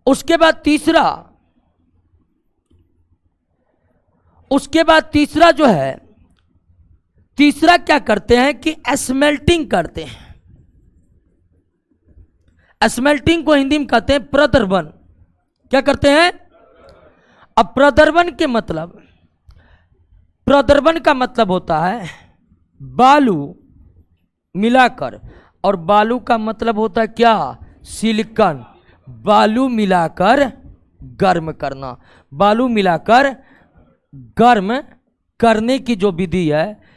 उसके बाद तीसरा जो है, तीसरा क्या करते हैं कि स्मेल्टिंग करते हैं। स्मेल्टिंग को हिंदी में कहते हैं प्रदर्वन। क्या करते हैं? अब प्रदर्वन का मतलब होता है बालू मिलाकर, और बालू का मतलब होता है क्या? सिलिकॉन। बालू मिलाकर गर्म करना। बालू मिलाकर गर्म करने की जो विधि है,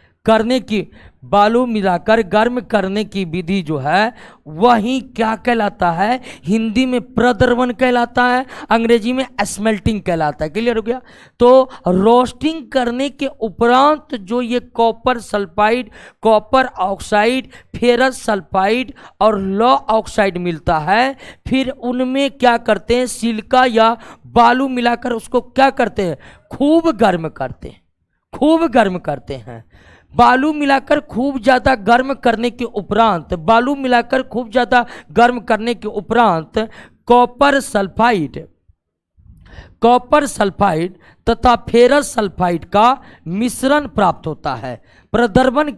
बालू मिलाकर गर्म करने की विधि जो है वही क्या कहलाता है? हिंदी में प्रदर्वन कहलाता है, अंग्रेजी में स्मेल्टिंग कहलाता है। क्लियर हो गया? तो रोस्टिंग करने के उपरांत जो ये copper sulphide, copper oxide, ferrous sulphide और लौ ऑक्साइड मिलता है, फिर उनमें क्या करते हैं? सिलिका या बालू मिलाकर उसको क्या करते हैं? खूब गर्म करते हैं। बालू मिलाकर खूब ज़्यादा गर्म करने के उपरांत, बालू मिलाकर खूब ज़्यादा गर्म करने के उपरांत कॉपर सल्फाइड तथा फेरस सल्फाइड का मिश्रण प्राप्त होता है। प्रदर्पण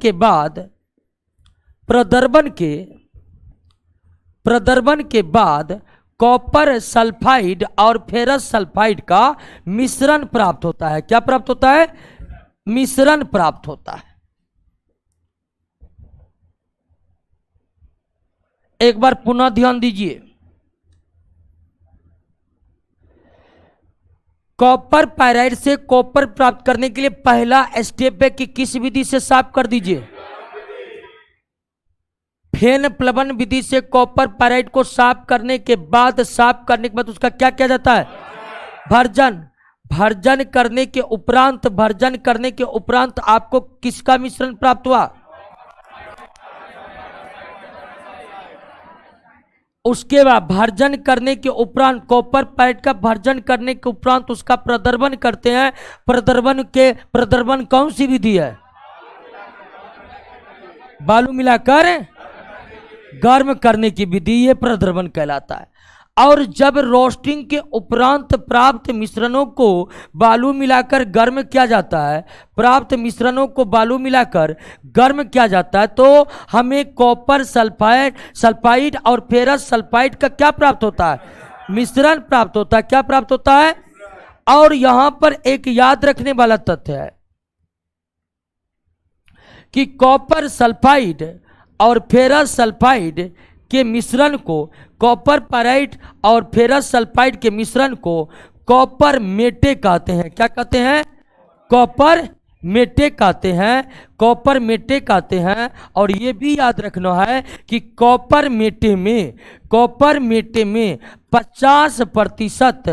के बाद कॉपर सल्फाइड और फेरस सल्फाइड का मिश्रण प्राप्त होता है। क्या प्राप्त होता है? मिश्रण प्राप्त होता है। एक बार पुनः ध्यान दीजिए, कॉपर पायराइड से कॉपर प्राप्त करने के लिए पहला स्टेप है कि किस विधि से साफ कर दीजिए? फेन प्लवन विधि से कॉपर पायराइड को साफ करने के बाद उसका क्या किया जाता है? भर्जन करने के उपरांत आपको किसका मिश्रण प्राप्त हुआ? उसके बाद भर्जन करने के उपरांत कॉपर पायराइड का भर्जन करने के उपरांत उसका प्रदर्पण करते हैं। प्रदर्पण कौन सी विधि है? बालू मिलाकर गर्म करने की विधि, ये प्रदर्पण कहलाता है। और जब रोस्टिंग के उपरांत प्राप्त मिश्रणों को बालू मिलाकर गर्म किया जाता है, तो हमें कॉपर सल्फाइड और फेरस सल्फाइड का क्या प्राप्त होता है? मिश्रण प्राप्त होता है। क्या प्राप्त होता है? और यहां पर एक याद रखने वाला तथ्य है कि कॉपर सल्फाइड और फेरस सल्फाइड के मिश्रण को, कॉपर पायराइड और फेरस सल्फाइड के मिश्रण को कॉपर मेटे कहते हैं। क्या कहते हैं? कॉपर मेटे कहते हैं। और ये भी याद रखना है कि कॉपर मेटे में 50%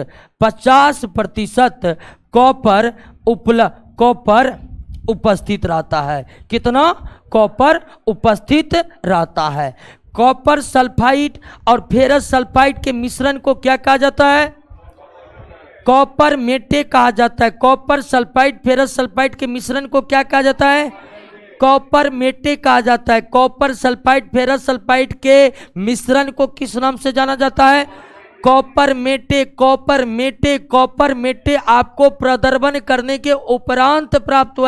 कॉपर उपस्थित रहता है। कितना? कॉपर उपस्थित रहता है। कॉपर सल्फाइड और फेरस सल्फाइड के मिश्रण को क्या कहा जाता है? कॉपर मेटे कहा जाता है। कॉपर सल्फाइड फेरस सल्फाइड के मिश्रण को क्या कहा जाता है? कॉपर मेटे कहा जाता है। कॉपर सल्फाइड फेरस सल्फाइड के मिश्रण को किस नाम से जाना जाता है? कॉपर मेटे आपको प्रदर्पण करने के उपरांत प्राप्त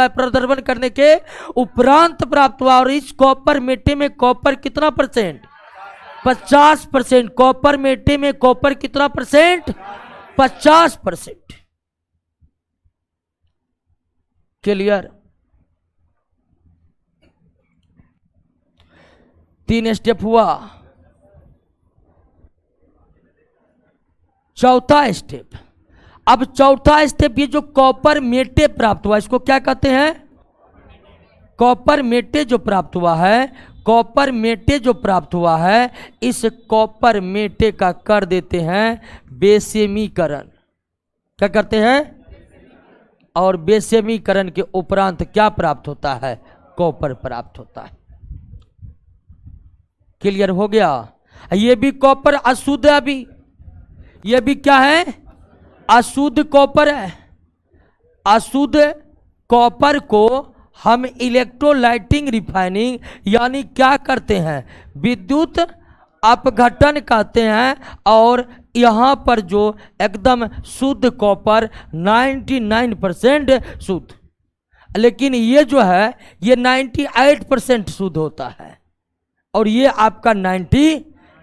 हुआ है। और इस कॉपर मेटे में कॉपर कितना परसेंट? 50%। कॉपर मेटे में कॉपर कितना परसेंट? 50%। क्लियर? 3 स्टेप हुआ। चौथा स्टेप, ये जो कॉपर मेटे प्राप्त हुआ, इसको क्या कहते हैं? कॉपर मेटे जो प्राप्त हुआ है, इस कॉपर मेटे का कर देते हैं बेसेमीकरण। क्या करते हैं? और बेसेमीकरण के उपरांत क्या प्राप्त होता है? कॉपर प्राप्त होता है। क्लियर हो गया? ये भी कॉपर अशुद्ध है। अभी ये भी क्या है? अशुद्ध कॉपर है। अशुद्ध कॉपर को हम इलेक्ट्रोलाइटिंग रिफाइनिंग यानी क्या करते हैं? विद्युत अपघटन कहते हैं। और यहाँ पर जो एकदम शुद्ध कॉपर 99% शुद्ध, लेकिन ये जो है ये 98% शुद्ध होता है। और ये आपका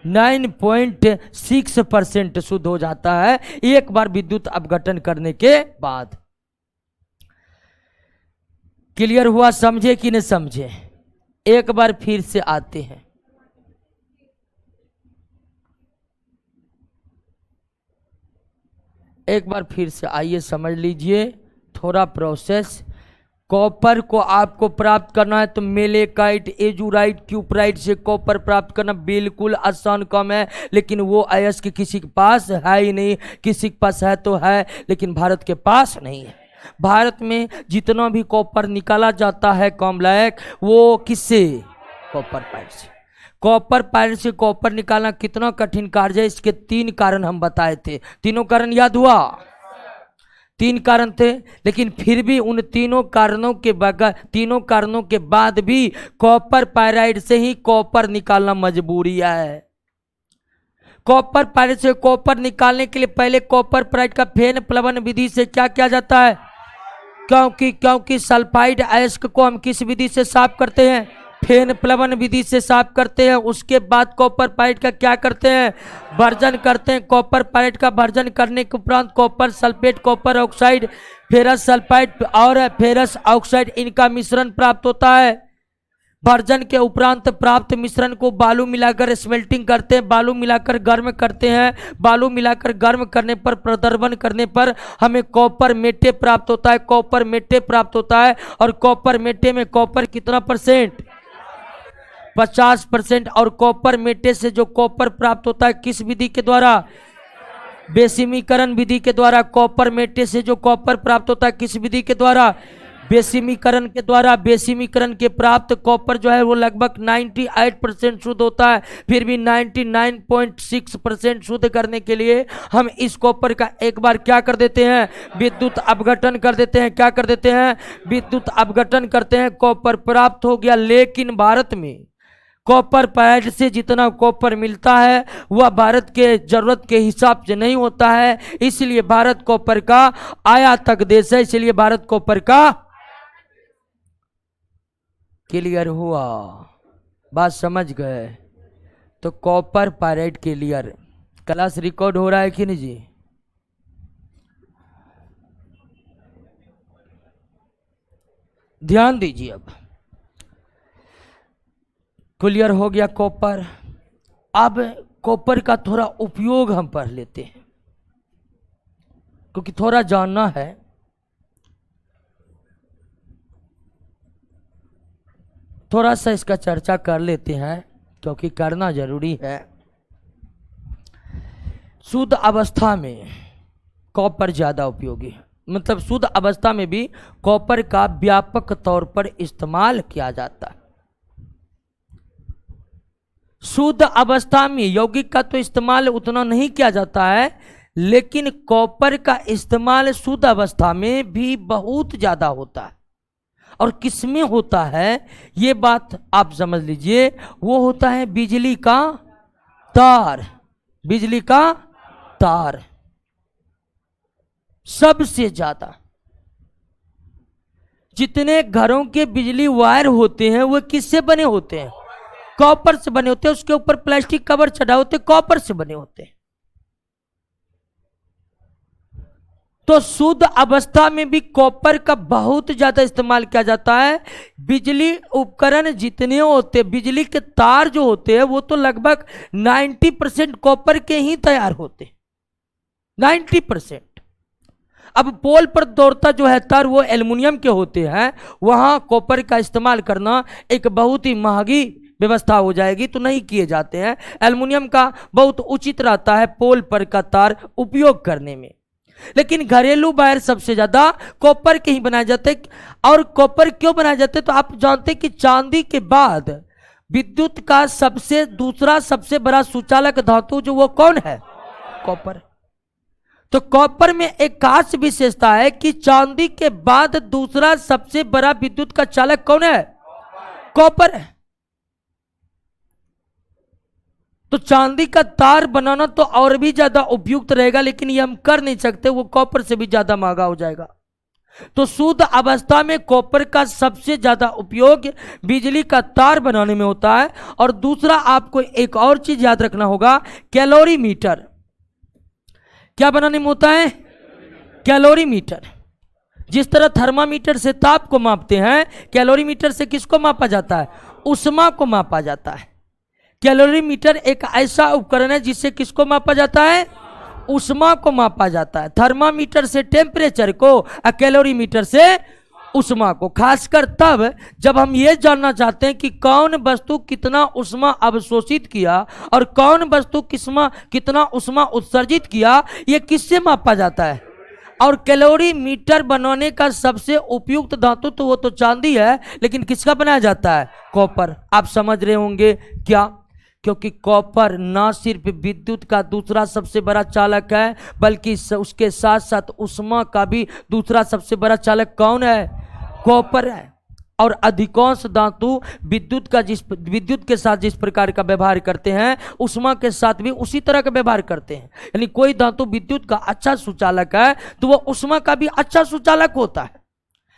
99.6% शुद्ध हो जाता है एक बार विद्युत अपघटन करने के बाद। क्लियर हुआ? समझे कि नहीं समझे? एक बार फिर से आते हैं। एक बार फिर से आइए, समझ लीजिए थोड़ा प्रोसेस। कॉपर को आपको प्राप्त करना है तो मेलेकाइट, एजुराइट, क्यूपराइट से कॉपर प्राप्त करना बिल्कुल आसान काम है। लेकिन वो अयस्क किसी के पास है ही नहीं। किसी के पास है तो है, लेकिन भारत के पास नहीं है। भारत में जितना भी कॉपर निकाला जाता है कॉम्ब्लैक, वो किससे? कॉपर पायराइड से। कॉपर पायराइड से कॉपर निकालना कितना कठिन कार्य है, इसके 3 कारण हम बताए थे। तीनों कारण याद हुआ? 3 कारण थे, लेकिन फिर भी उन तीनों कारणों के बाद भी कॉपर पायराइड से ही कॉपर निकालना मजबूरी है। कॉपर पायराइड से कॉपर निकालने के लिए पहले कॉपर पायराइड का फेन प्लवन विधि से क्या किया जाता है? क्योंकि सल्फाइड अयस्क को हम किस विधि से साफ करते हैं? फेन प्लवन विधि से साफ करते हैं। उसके बाद कॉपर पायराइड का क्या करते हैं? भर्जन करते हैं। कॉपर पायराइड का भर्जन करने के उपरांत copper sulphate, copper oxide, ferrous sulphide और फेरस ऑक्साइड, इनका मिश्रण प्राप्त होता है। भर्जन के उपरांत प्राप्त मिश्रण को बालू मिलाकर स्मेल्टिंग करते हैं, बालू मिलाकर गर्म करते हैं। बालू मिलाकर गर्म करने पर, प्रदर्पण करने पर हमें कॉपर मेटे प्राप्त होता है। कॉपर मेटे प्राप्त होता है। और कॉपर मेटे में कॉपर कितना %? 50%। और कॉपर मेटे से जो कॉपर प्राप्त होता है किस विधि के द्वारा? बेसिमीकरण विधि के द्वारा। कॉपर मेटे से जो कॉपर प्राप्त होता है किस विधि के द्वारा? बेसिमीकरण के द्वारा। बेसिमीकरण के प्राप्त कॉपर जो है वो लगभग 98% शुद्ध होता है। फिर भी 99.6% शुद्ध करने के लिए हम इस कॉपर का एक बार क्या कर देते हैं? विद्युत अपघटन कर देते हैं। क्या कर देते हैं? विद्युत अपघटन करते हैं। कॉपर प्राप्त हो गया। लेकिन भारत में कॉपर पायराइड से जितना कॉपर मिलता है वह भारत के जरूरत के हिसाब से नहीं होता है, इसलिए भारत कॉपर का आयातक देश है। इसलिए भारत कॉपर का क्लियर हुआ? बात समझ गए? तो copper pyrite clear. Class record हो रहा है कि नहीं जी? ध्यान दीजिए। अब क्लियर हो गया कॉपर। अब कॉपर का थोड़ा उपयोग हम पढ़ लेते हैं, क्योंकि थोड़ा जानना है। थोड़ा सा इसका चर्चा कर लेते हैं, क्योंकि करना जरूरी है। शुद्ध अवस्था में कॉपर ज़्यादा उपयोगी है, मतलब शुद्ध अवस्था में भी कॉपर का व्यापक तौर पर इस्तेमाल किया जाता है। शुद्ध अवस्था में यौगिक का तो इस्तेमाल उतना नहीं किया जाता है, लेकिन कॉपर का इस्तेमाल शुद्ध अवस्था में भी बहुत ज़्यादा होता है। और किसमें होता है ये बात आप समझ लीजिए, वो होता है बिजली का तार। बिजली का तार सबसे ज्यादा। जितने घरों के बिजली वायर होते हैं वो किससे बने होते हैं? कॉपर से बने होते हैं। उसके ऊपर प्लास्टिक कवर चढ़ा होते, कॉपर से बने होते हैं। तो शुद्ध अवस्था में भी कॉपर का बहुत ज्यादा इस्तेमाल किया जाता है। बिजली उपकरण जितने होते, बिजली के तार जो होते हैं वो तो लगभग 90% कॉपर के ही तैयार होते, 90%। अब पोल पर दौड़ता जो है तार वो एल्युमिनियम के होते हैं, वहां कॉपर का इस्तेमाल करना एक बहुत ही महंगी व्यवस्था हो जाएगी, तो नहीं किए जाते हैं। एल्युमिनियम का बहुत उचित रहता है पोल पर का तार उपयोग करने में। लेकिन घरेलू वायर सबसे ज्यादा कॉपर के ही बनाए जाते हैं। और कॉपर क्यों बनाए जाते हैं? तो आप जानते हैं कि चांदी के बाद विद्युत का दूसरा सबसे बड़ा सुचालक धातु जो वो कौन है? कॉपर। तो कॉपर में एक खास विशेषता है कि चांदी के बाद दूसरा सबसे बड़ा विद्युत का चालक कौन है? कॉपर है। तो चांदी का तार बनाना तो और भी ज्यादा उपयुक्त रहेगा, लेकिन ये हम कर नहीं सकते, वो कॉपर से भी ज्यादा महंगा हो जाएगा। तो शुद्ध अवस्था में कॉपर का सबसे ज्यादा उपयोग बिजली का तार बनाने में होता है। और दूसरा आपको एक और चीज याद रखना होगा, कैलोरीमीटर। क्या बनाने में होता है? कैलोरीमीटर। जिस तरह थर्मामीटर से ताप को मापते हैं, कैलोरीमीटर से किसको मापा जाता है? ऊष्मा को मापा जाता है। कैलोरीमीटर एक ऐसा उपकरण है जिससे किसको मापा जाता है? ऊष्मा को मापा जाता है। थर्मामीटर से टेम्परेचर को और कैलोरीमीटर से ऊष्मा को। खासकर तब जब हम ये जानना चाहते हैं कि कौन वस्तु कितना ऊष्मा अवशोषित किया और कौन वस्तु कितना ऊष्मा उत्सर्जित किया, ये किससे मापा जाता है? और कैलोरीमीटर बनाने का सबसे उपयुक्त धातु तो वो तो चांदी है, लेकिन किसका बनाया जाता है? कॉपर। आप समझ रहे होंगे क्या? क्योंकि कॉपर ना सिर्फ विद्युत का दूसरा सबसे बड़ा चालक है, बल्कि उसके साथ साथ ऊष्मा का भी दूसरा सबसे बड़ा चालक कौन है? कॉपर है। और अधिकांश धातु विद्युत के साथ जिस प्रकार का व्यवहार करते हैं, ऊष्मा के साथ भी उसी तरह का व्यवहार करते हैं। यानी कोई धातु विद्युत का अच्छा सुचालक है तो वह ऊष्मा का भी अच्छा सुचालक होता है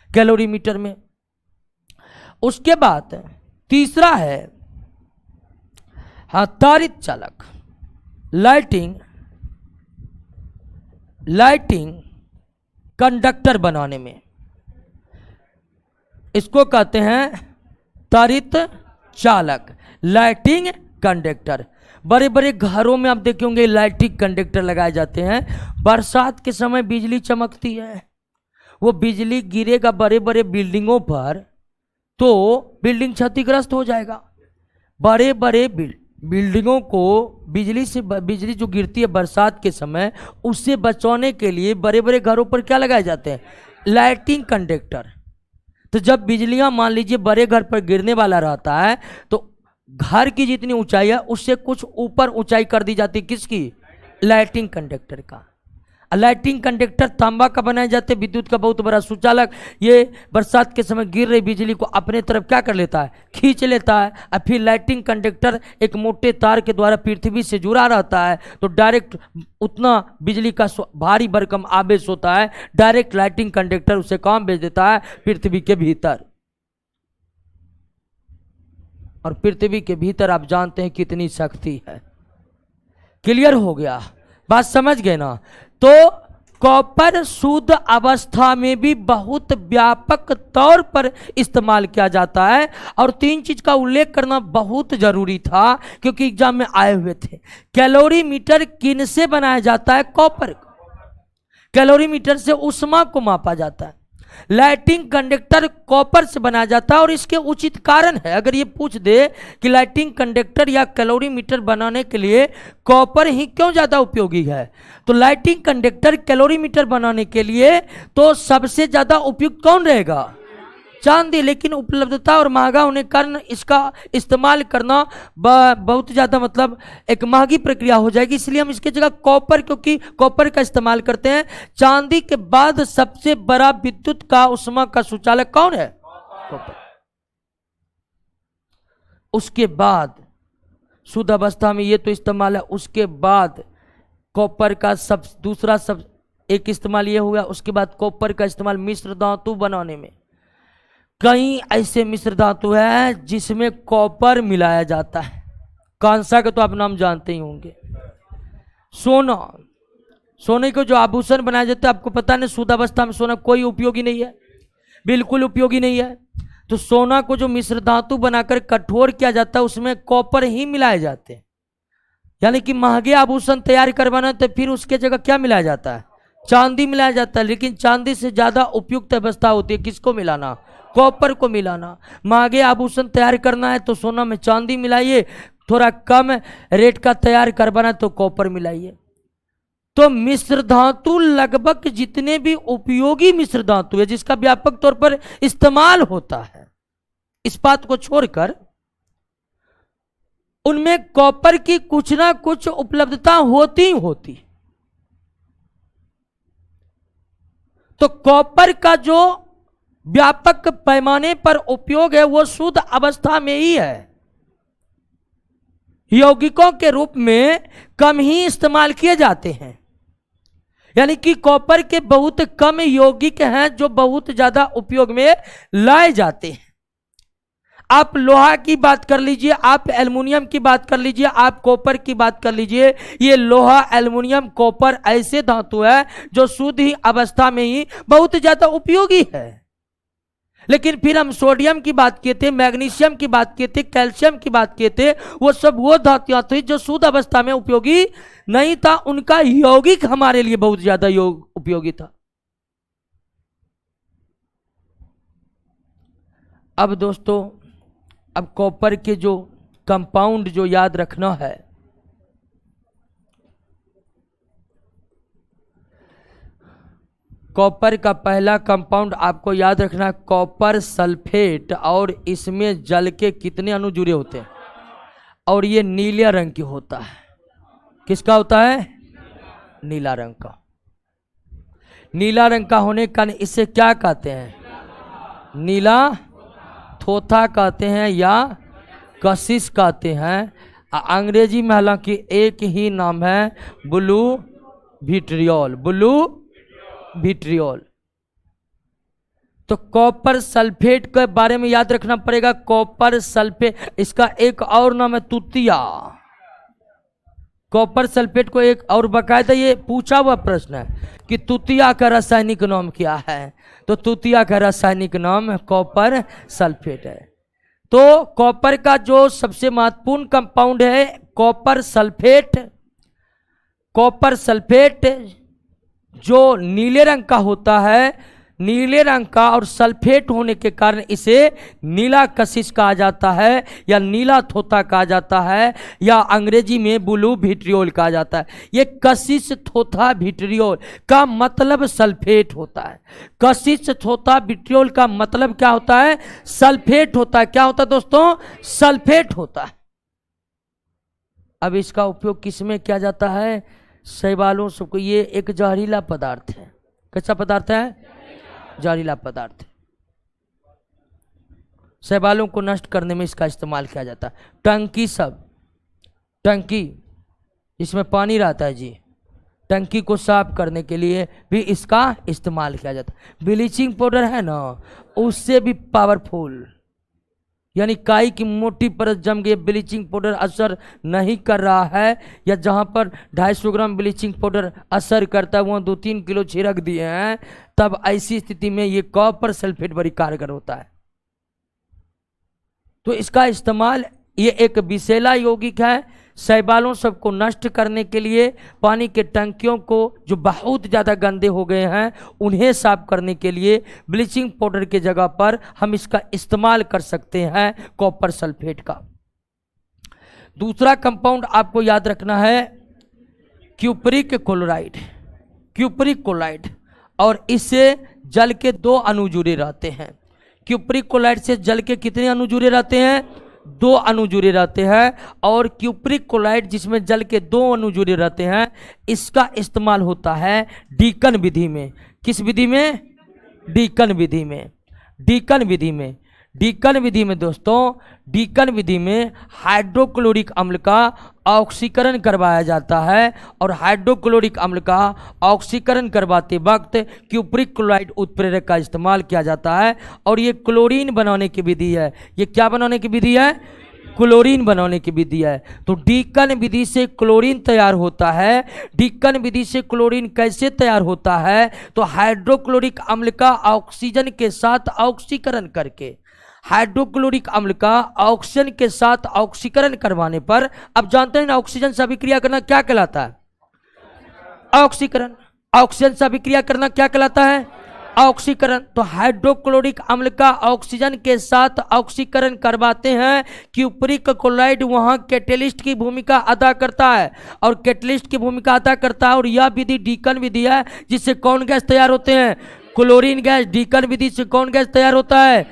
कैलोरीमीटर में। उसके बाद तीसरा है तारित चालक, लाइटिंग कंडक्टर बनाने में इसको कहते हैं तारित चालक, लाइटिंग कंडक्टर। बड़े बड़े घरों में आप देखे होंगे लाइटिंग कंडक्टर लगाए जाते हैं। बरसात के समय बिजली चमकती है, वो बिजली गिरेगा बड़े बड़े बिल्डिंगों पर तो बिल्डिंग क्षतिग्रस्त हो जाएगा। बड़े बड़े बिल्डिंगों को बिजली जो गिरती है बरसात के समय, उससे बचाने के लिए बड़े बड़े घरों पर क्या लगाए जाते हैं? Lighting conductor. तो जब बिजलियां मान लीजिए बड़े घर पर गिरने वाला रहता है तो घर की जितनी ऊंचाई है उससे कुछ ऊपर ऊंचाई कर दी जाती है। किसकी? लाइटिंग कंडक्टर का। लाइटिंग कंडक्टर तांबा का बनाए जाते, विद्युत का बहुत बड़ा सुचालक। ये बरसात के समय गिर रही बिजली को अपने तरफ क्या कर लेता है? खींच लेता है। और फिर लाइटिंग कंडक्टर एक मोटे तार के द्वारा पृथ्वी से जुड़ा रहता है, तो डायरेक्ट उतना बिजली का भारी भरकम आवेश होता है, डायरेक्ट लाइटिंग कंडक्टर उसे काम भेज देता है पृथ्वी के भीतर। और पृथ्वी के भीतर आप जानते हैं कितनी शक्ति है। क्लियर हो गया? बात समझ गए ना? तो कॉपर शुद्ध अवस्था में भी बहुत व्यापक तौर पर इस्तेमाल किया जाता है। और तीन चीज का उल्लेख करना बहुत जरूरी था क्योंकि एग्जाम में आए हुए थे। कैलोरीमीटर किन से बनाया जाता है? कॉपर को। कैलोरीमीटर से ऊष्मा को मापा जाता है। लाइटिंग कंडक्टर कॉपर से बनाया जाता है और इसके उचित कारण है। अगर ये पूछ दे कि लाइटिंग कंडक्टर या कैलोरीमीटर बनाने के लिए कॉपर ही क्यों ज्यादा उपयोगी है, तो लाइटिंग कंडक्टर कैलोरीमीटर बनाने के लिए तो सबसे ज्यादा उपयुक्त कौन रहेगा? चांदी। लेकिन उपलब्धता और महंगा होने के कारण इसका इस्तेमाल करना बहुत ज़्यादा मतलब एक महंगी प्रक्रिया हो जाएगी, इसलिए हम इसके जगह कॉपर, क्योंकि कॉपर का इस्तेमाल करते हैं। चांदी के बाद सबसे बड़ा विद्युत का ऊष्मा का सुचालक कौन है? कॉपर। उसके बाद शुद्ध अवस्था में ये तो इस्तेमाल है। उसके बाद कॉपर का दूसरा एक इस्तेमाल ये हुआ। उसके बाद कॉपर का इस्तेमाल मिश्र धातु बनाने में। कई ऐसे मिश्र धातु है जिसमें कॉपर मिलाया जाता है। कांसा का तो आप नाम जानते ही होंगे। सोने को जो आभूषण बनाया जाता है, आपको पता नहीं शुद्ध अवस्था में सोना कोई उपयोगी नहीं है, बिल्कुल उपयोगी नहीं है। तो सोना को जो मिश्र धातु बनाकर कठोर किया जाता है उसमें कॉपर ही मिलाए जाते हैं। यानी कि महंगे आभूषण तैयार करवाना तो फिर उसके जगह क्या मिलाया जाता है? चांदी मिलाया जाता है। लेकिन चांदी से ज्यादा उपयुक्त अवस्था होती है किसको मिलाना? कॉपर को मिलाना। महंगे आभूषण तैयार करना है तो सोना में चांदी मिलाइए, थोड़ा कम रेट का तैयार करवाना तो कॉपर मिलाइए। तो मिश्र धातु लगभग जितने भी उपयोगी मिश्र धातु है जिसका व्यापक तौर पर इस्तेमाल होता है, इस बात को छोड़कर उनमें कॉपर की कुछ ना कुछ उपलब्धता होती। तो कॉपर का जो व्यापक पैमाने पर उपयोग है वो शुद्ध अवस्था में ही है। यौगिकों के रूप में कम ही इस्तेमाल किए जाते हैं। यानी कि कॉपर के बहुत कम यौगिक हैं जो बहुत ज्यादा उपयोग में लाए जाते हैं। आप लोहा की बात कर लीजिए, आप एल्युमिनियम की बात कर लीजिए, आप कॉपर की बात कर लीजिए। ये लोहा, एल्युमिनियम, कॉपर ऐसे धातु है जो शुद्ध ही अवस्था में ही बहुत ज्यादा उपयोगी है। लेकिन फिर हम सोडियम की बात किए थे, मैग्नीशियम की बात किए थे, कैल्शियम की बात किए थे, वो सब वो धातुएं थी जो शुद्ध अवस्था में उपयोगी नहीं था, उनका यौगिक हमारे लिए बहुत ज्यादा उपयोगी था। अब दोस्तों, अब कॉपर के जो कंपाउंड जो याद रखना है, कॉपर का पहला कंपाउंड आपको याद रखना है कॉपर सल्फेट, और इसमें जल के कितने अणु जुड़े होते हैं? और ये नीले रंग की होता है। किसका होता है? नीला रंग का। नीला रंग का होने के कारण इसे क्या कहते हैं? नीला थोथा कहते हैं या कशिश कहते हैं। अंग्रेजी में हालांकि एक ही नाम है, ब्लू विट्रियोल। Blue vitriol. तो कॉपर सल्फेट के बारे में याद रखना पड़ेगा। कॉपर सल्फेट, इसका एक और नाम है तुतिया। कॉपर सल्फेट को एक और बकायदा ये पूछा हुआ प्रश्न है कि तुतिया का रासायनिक नाम क्या है। तो तुतिया का रासायनिक नाम कॉपर सल्फेट है। तो कॉपर का जो सबसे महत्वपूर्ण कंपाउंड है कॉपर सल्फेट। कॉपर सल्फेट जो नीले रंग का होता है, नीले रंग का और सल्फेट होने के कारण इसे नीला कशिश कहा जाता है या नीला थोथा कहा जाता है या अंग्रेजी में ब्लू विट्रियोल कहा जाता है। ये कशिश थोथा विट्रियोल का मतलब सल्फेट होता है। कशिश थोथा विट्रियोल का मतलब क्या होता है? सल्फेट होता है। क्या होता है दोस्तों? सल्फेट होता है। अब इसका उपयोग किस में किया जाता है? शैवालों सबको। ये एक जहरीला पदार्थ है। कैसा पदार्थ है? जहरीला पदार्थ। शैवालों को नष्ट करने में इसका इस्तेमाल किया जाता है। टंकी सब, टंकी इसमें पानी रहता है जी, टंकी को साफ करने के लिए भी इसका इस्तेमाल किया जाता है। ब्लीचिंग पाउडर है ना, उससे भी पावरफुल, यानी काई की मोटी परत जम गई, ब्लीचिंग पाउडर असर नहीं कर रहा है, या जहां पर 250 ग्राम ब्लीचिंग पाउडर असर करता है वहाँ 2-3 किलो छिड़क दिए हैं, तब ऐसी स्थिति में ये कॉपर सल्फेट बड़ी कारगर होता है। तो इसका इस्तेमाल, ये एक विषैला यौगिक है। शैवालों सबको नष्ट करने के लिए, पानी के टंकियों को जो बहुत ज़्यादा गंदे हो गए हैं उन्हें साफ करने के लिए ब्लीचिंग पाउडर के जगह पर हम इसका इस्तेमाल कर सकते हैं कॉपर सल्फेट का। दूसरा कंपाउंड आपको याद रखना है क्यूपरिक क्लोराइड। क्यूपरिक क्लोराइड, और इससे जल के 2 अणु जुड़े रहते हैं। क्यूपरिक क्लोराइड से जल के कितने अणु जुड़े रहते हैं? 2 अणु जुड़े रहते हैं। और क्यूपरिक क्लोराइड जिसमें जल के 2 अणु जुड़े रहते हैं, इसका इस्तेमाल होता है डीकन विधि में। किस विधि में? डीकन विधि में। डीकन विधि में, डीकन विधि में दोस्तों, डीकन विधि में हाइड्रोक्लोरिक अम्ल का ऑक्सीकरण करवाया जाता है, और हाइड्रोक्लोरिक अम्ल का ऑक्सीकरण करवाते वक्त क्यूपरिक क्लोराइड उत्प्रेरक का इस्तेमाल किया जाता है। और ये क्लोरीन बनाने की विधि है। ये क्या बनाने की विधि है? क्लोरीन बनाने की विधि है। तो डीकन विधि से क्लोरीन तैयार होता है। डीकन विधि से क्लोरीन कैसे तैयार होता है? तो हाइड्रोक्लोरिक अम्ल का ऑक्सीजन के साथ ऑक्सीकरण करके, हाइड्रोक्लोरिक अम्ल का ऑक्सीजन के साथ ऑक्सीकरण करवाने पर, अब जानते हैं ना ऑक्सीजन से अभिक्रिया करना क्या कहलाता है? ऑक्सीकरण। ऑक्सीजन से अभिक्रिया करना क्या कहलाता है? ऑक्सीकरण। तो हाइड्रोक्लोरिक अम्ल का ऑक्सीजन के साथ ऑक्सीकरण करवाते हैं। क्यूपरिक क्लोराइड वहां कैटेलिस्ट की भूमिका अदा करता है, और कैटेलिस्ट की भूमिका अदा करता है। और यह विधि डीकन विधि है, जिससे कौन गैस तैयार होते हैं? Chlorine gas. डीकन विधि से कौन गैस तैयार होता है?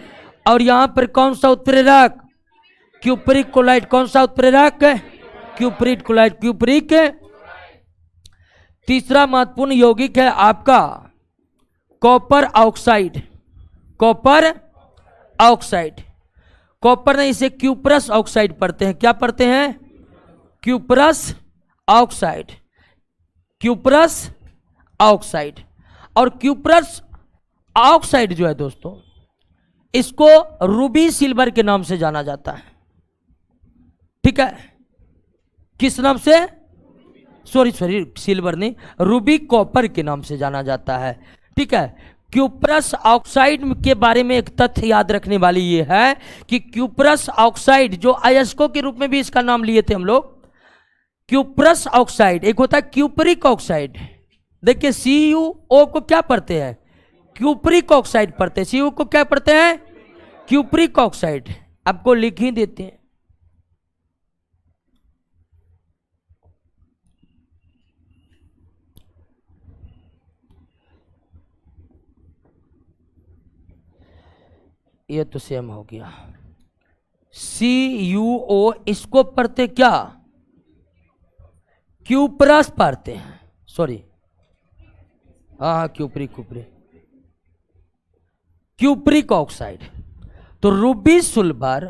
और यहां पर कौन सा उत्प्रेरक? Cupric chloride. कौन सा उत्प्रेरक? Cupric chloride. क्यूपरिक। तीसरा महत्वपूर्ण यौगिक है आपका copper oxide. Copper oxide. Copper नहीं, इसे क्यूपरस ऑक्साइड पढ़ते हैं। क्या पढ़ते हैं? Cuprous oxide. Cuprous oxide. और क्यूपरस ऑक्साइड जो है दोस्तों, इसको रूबी सिल्वर के नाम से जाना जाता है। ठीक है? किस नाम से? सॉरी सिल्वर नहीं, रूबी कॉपर के नाम से जाना जाता है। ठीक है? क्यूपरस ऑक्साइड के बारे में एक तथ्य याद रखने वाली ये है कि क्यूपरस ऑक्साइड, जो अयस्को के रूप में भी इसका नाम लिए थे हम लोग, क्यूपरस ऑक्साइड, एक होता है क्यूपरिक ऑक्साइड। देखिए CuO को क्या पढ़ते हैं? क्यूपरिक ऑक्साइड पढ़ते हैं। CuO को क्या पढ़ते हैं? Cupric oxide. आपको लिख ही देते हैं। ये तो सेम हो गया। CuO, इसको पढ़ते क्या? क्यूप्रस पढ़ते हैं, सॉरी, हाँ क्यूप्रिक ऑक्साइड। तो रूबी सिल्वर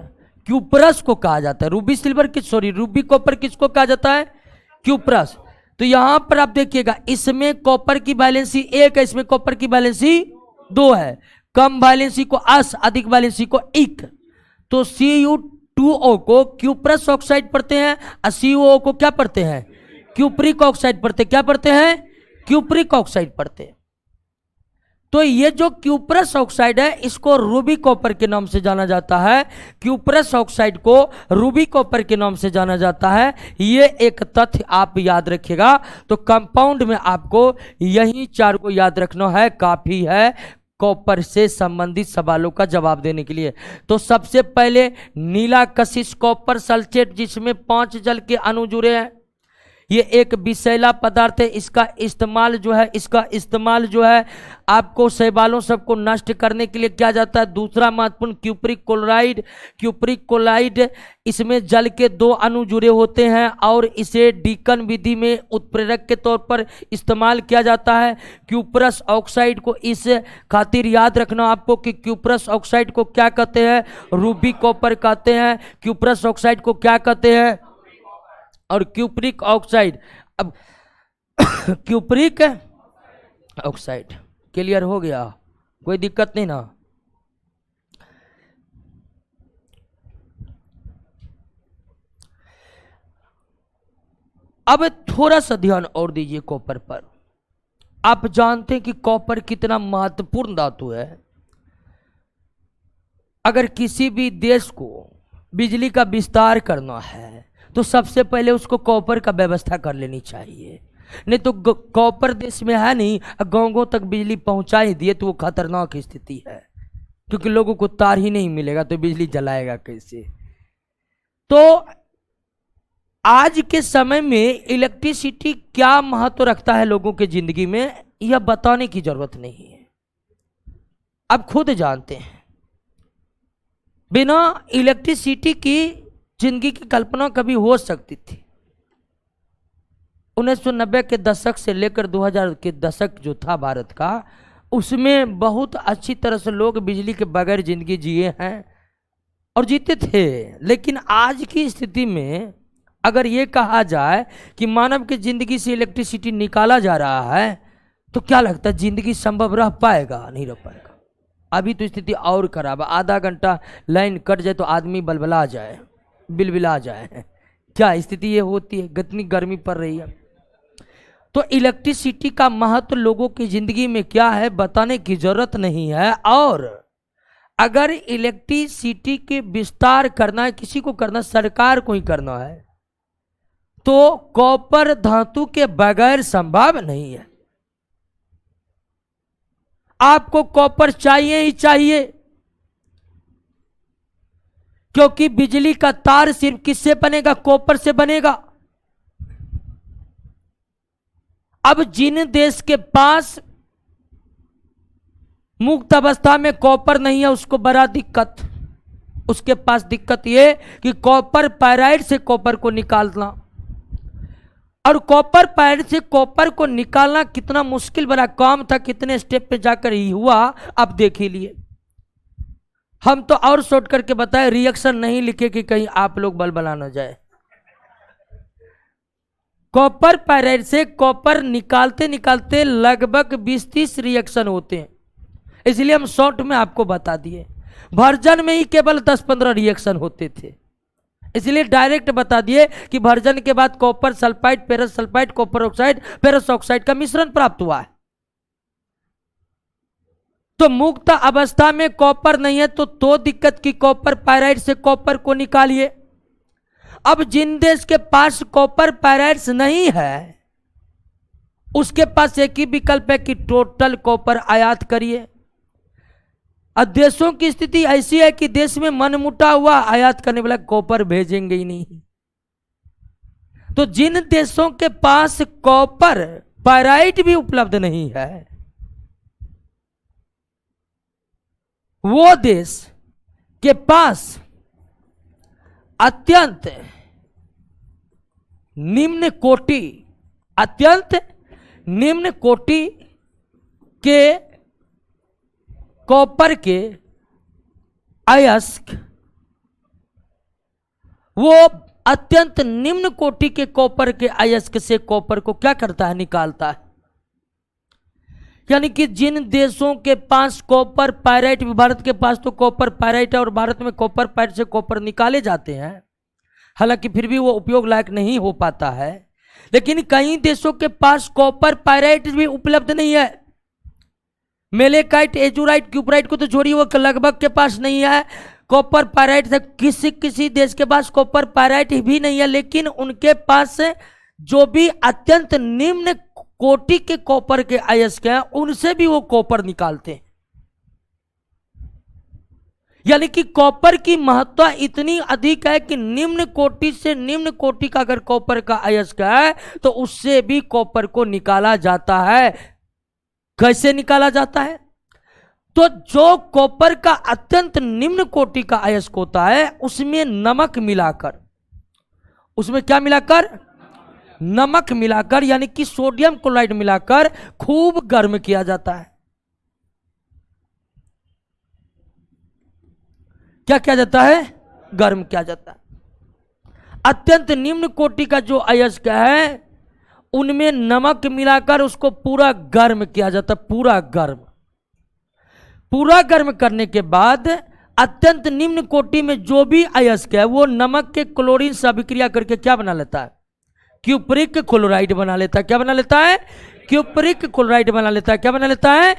क्यूप्रस को कहा जाता है। रूबी सिल्वर रूबी कॉपर किसको कहा जाता है? क्यूप्रस। तो यहां पर आप देखिएगा, इसमें कॉपर की वैलेंसी 1 है, इसमें कॉपर की वैलेंसी 2 है। कम वैलेंसी को अस, अधिक वैलेंसी को इक। तो Cu2O को क्यूप्रस ऑक्साइड पढ़ते हैं और CuO को क्या पढ़ते हैं? क्यूप्रिक ऑक्साइड पढ़ते। क्या पढ़ते हैं? क्यूप्रिक ऑक्साइड पढ़ते हैं। तो ये जो क्यूप्रस ऑक्साइड है इसको रूबी कॉपर के नाम से जाना जाता है। क्यूप्रस ऑक्साइड को रूबी कॉपर के नाम से जाना जाता है। ये एक तथ्य आप याद रखिएगा। तो कंपाउंड में आपको यही 4 को याद रखना है, काफी है कॉपर से संबंधित सवालों का जवाब देने के लिए। तो सबसे पहले नीला कशिश कॉपर सल्फेट, जिसमें 5 जल के अणु जुड़े हैं। ये एक विषैला पदार्थ है। इसका इस्तेमाल जो है आपको शैवालों सबको नष्ट करने के लिए किया जाता है। दूसरा महत्वपूर्ण क्यूप्रिक क्लोराइड, इसमें जल के 2 अणु जुड़े होते हैं और इसे डीकन विधि में उत्प्रेरक के तौर पर इस्तेमाल किया जाता है। क्यूप्रस ऑक्साइड को इस खातिर याद रखना आपको कि क्यूप्रस ऑक्साइड को क्या कहते हैं? रूबी कॉपर कहते हैं। क्यूप्रस ऑक्साइड को क्या कहते हैं? और क्यूप्रिक ऑक्साइड। अब क्यूप्रिक ऑक्साइड क्लियर हो गया? कोई दिक्कत नहीं ना? अब थोड़ा सा ध्यान और दीजिए कॉपर पर। आप जानते हैं कि कॉपर कितना महत्वपूर्ण धातु है। अगर किसी भी देश को बिजली का विस्तार करना है तो सबसे पहले उसको कॉपर का व्यवस्था कर लेनी चाहिए। नहीं तो कॉपर देश में है नहीं, गांवों तक बिजली पहुंचा ही दिए तो वो खतरनाक स्थिति है, क्योंकि लोगों को तार ही नहीं मिलेगा तो बिजली जलाएगा कैसे? तो आज के समय में इलेक्ट्रिसिटी क्या महत्व रखता है लोगों के जिंदगी में, यह बताने की जरूरत नहीं है, आप खुद जानते हैं। बिना इलेक्ट्रिसिटी की जिंदगी की कल्पना कभी हो सकती थी? 1990 के दशक से लेकर 2000 के दशक जो था भारत का, उसमें बहुत अच्छी तरह से लोग बिजली के बगैर जिंदगी जिए हैं और जीते थे। लेकिन आज की स्थिति में अगर ये कहा जाए कि मानव की जिंदगी से इलेक्ट्रिसिटी निकाला जा रहा है तो क्या लगता है जिंदगी संभव रह पाएगा? नहीं रह पाएगा। अभी तो स्थिति और खराब है। आधा घंटा लाइन कट जाए तो आदमी बिलबिला जाए। क्या स्थिति ये होती है? कितनी गर्मी पड़ रही है। तो इलेक्ट्रिसिटी का महत्व लोगों की जिंदगी में क्या है बताने की जरूरत नहीं है। और अगर इलेक्ट्रिसिटी के विस्तार करना है, किसी को करना, सरकार को ही करना है, तो कॉपर धातु के बगैर संभव नहीं है। आपको कॉपर चाहिए ही चाहिए, क्योंकि बिजली का तार सिर्फ किससे बनेगा? कॉपर से बनेगा। अब जिन देश के पास मुक्त अवस्था में कॉपर नहीं है उसको बड़ा दिक्कत, उसके पास दिक्कत ये कि कॉपर पायराइड से कॉपर को निकालना, और कॉपर पायराइड से कॉपर को निकालना कितना मुश्किल बड़ा काम था, कितने स्टेप पे जाकर ही हुआ आप देख ही लिए। हम तो और शॉर्ट करके बताए, रिएक्शन नहीं लिखे कि कहीं आप लोग बलबला न जाए। कॉपर पायराइड से कॉपर निकालते निकालते लगभग 20-30 रिएक्शन होते हैं, इसलिए हम शॉर्ट में आपको बता दिए। वर्जन में ही केवल 10-15 रिएक्शन होते थे, इसलिए डायरेक्ट बता दिए कि वर्जन के बाद copper sulphide, पेरस sulphide, copper oxide, पेरस oxide का मिश्रण प्राप्त हुआ है। तो मुक्त अवस्था में कॉपर नहीं है तो दिक्कत की कॉपर पायराइड से कॉपर को निकालिए। अब जिन देश के पास कॉपर पायराइड्स नहीं है उसके पास एक ही विकल्प है कि टोटल कॉपर आयात करिए। अब देशों की स्थिति ऐसी है कि देश में मनमुटा हुआ, आयात करने वाला कॉपर भेजेंगे ही नहीं। तो जिन देशों के पास कॉपर पायराइड भी उपलब्ध नहीं है वो देश के पास अत्यंत निम्न कोटि, अत्यंत निम्न कोटि के कॉपर के अयस्क, वो अत्यंत निम्न कोटि के कॉपर के अयस्क से कॉपर को क्या करता है, निकालता है। यानी कि जिन देशों के पास कॉपर पायराइट, भारत के पास तो कॉपर पायराइट है और भारत में कॉपर पायराइट से कॉपर निकाले जाते हैं, हालांकि फिर भी वो उपयोग लायक नहीं हो पाता है। लेकिन कई देशों के पास कॉपर पायराइट भी उपलब्ध नहीं है। मेलेकाइट, एजुराइट, क्यूपराइट को तो छोड़िए, वो लगभग के पास नहीं है। कॉपर पायराइट से किसी देश के पास कॉपर पायराइट भी नहीं है, लेकिन उनके पास जो भी अत्यंत निम्न कोटि के कॉपर के अयस्क हैं उनसे भी वो कॉपर निकालते हैं। यानी कि कॉपर की महत्ता इतनी अधिक है कि निम्न कोटि से निम्न कोटि का अगर कॉपर का अयस्क है तो उससे भी कॉपर को निकाला जाता है। कैसे निकाला जाता है? तो जो कॉपर का अत्यंत निम्न कोटि का अयस्क होता है उसमें नमक मिलाकर, उसमें क्या मिलाकर? नमक मिलाकर, यानी कि सोडियम क्लोराइड मिलाकर खूब गर्म किया जाता है। क्या किया जाता है? गर्म किया जाता है। अत्यंत निम्न कोटि का जो अयस्क है उनमें नमक मिलाकर उसको पूरा गर्म किया जाता है, पूरा गर्म करने के बाद अत्यंत निम्न कोटि में जो भी अयस्क है वो नमक के क्लोरीन से अभिक्रिया करके क्या बना लेता है? क्यूपरिक क्लोराइड बना लेता है। क्या बना लेता है? क्यूपरिक क्लोराइड बना लेता है। क्या बना लेता है?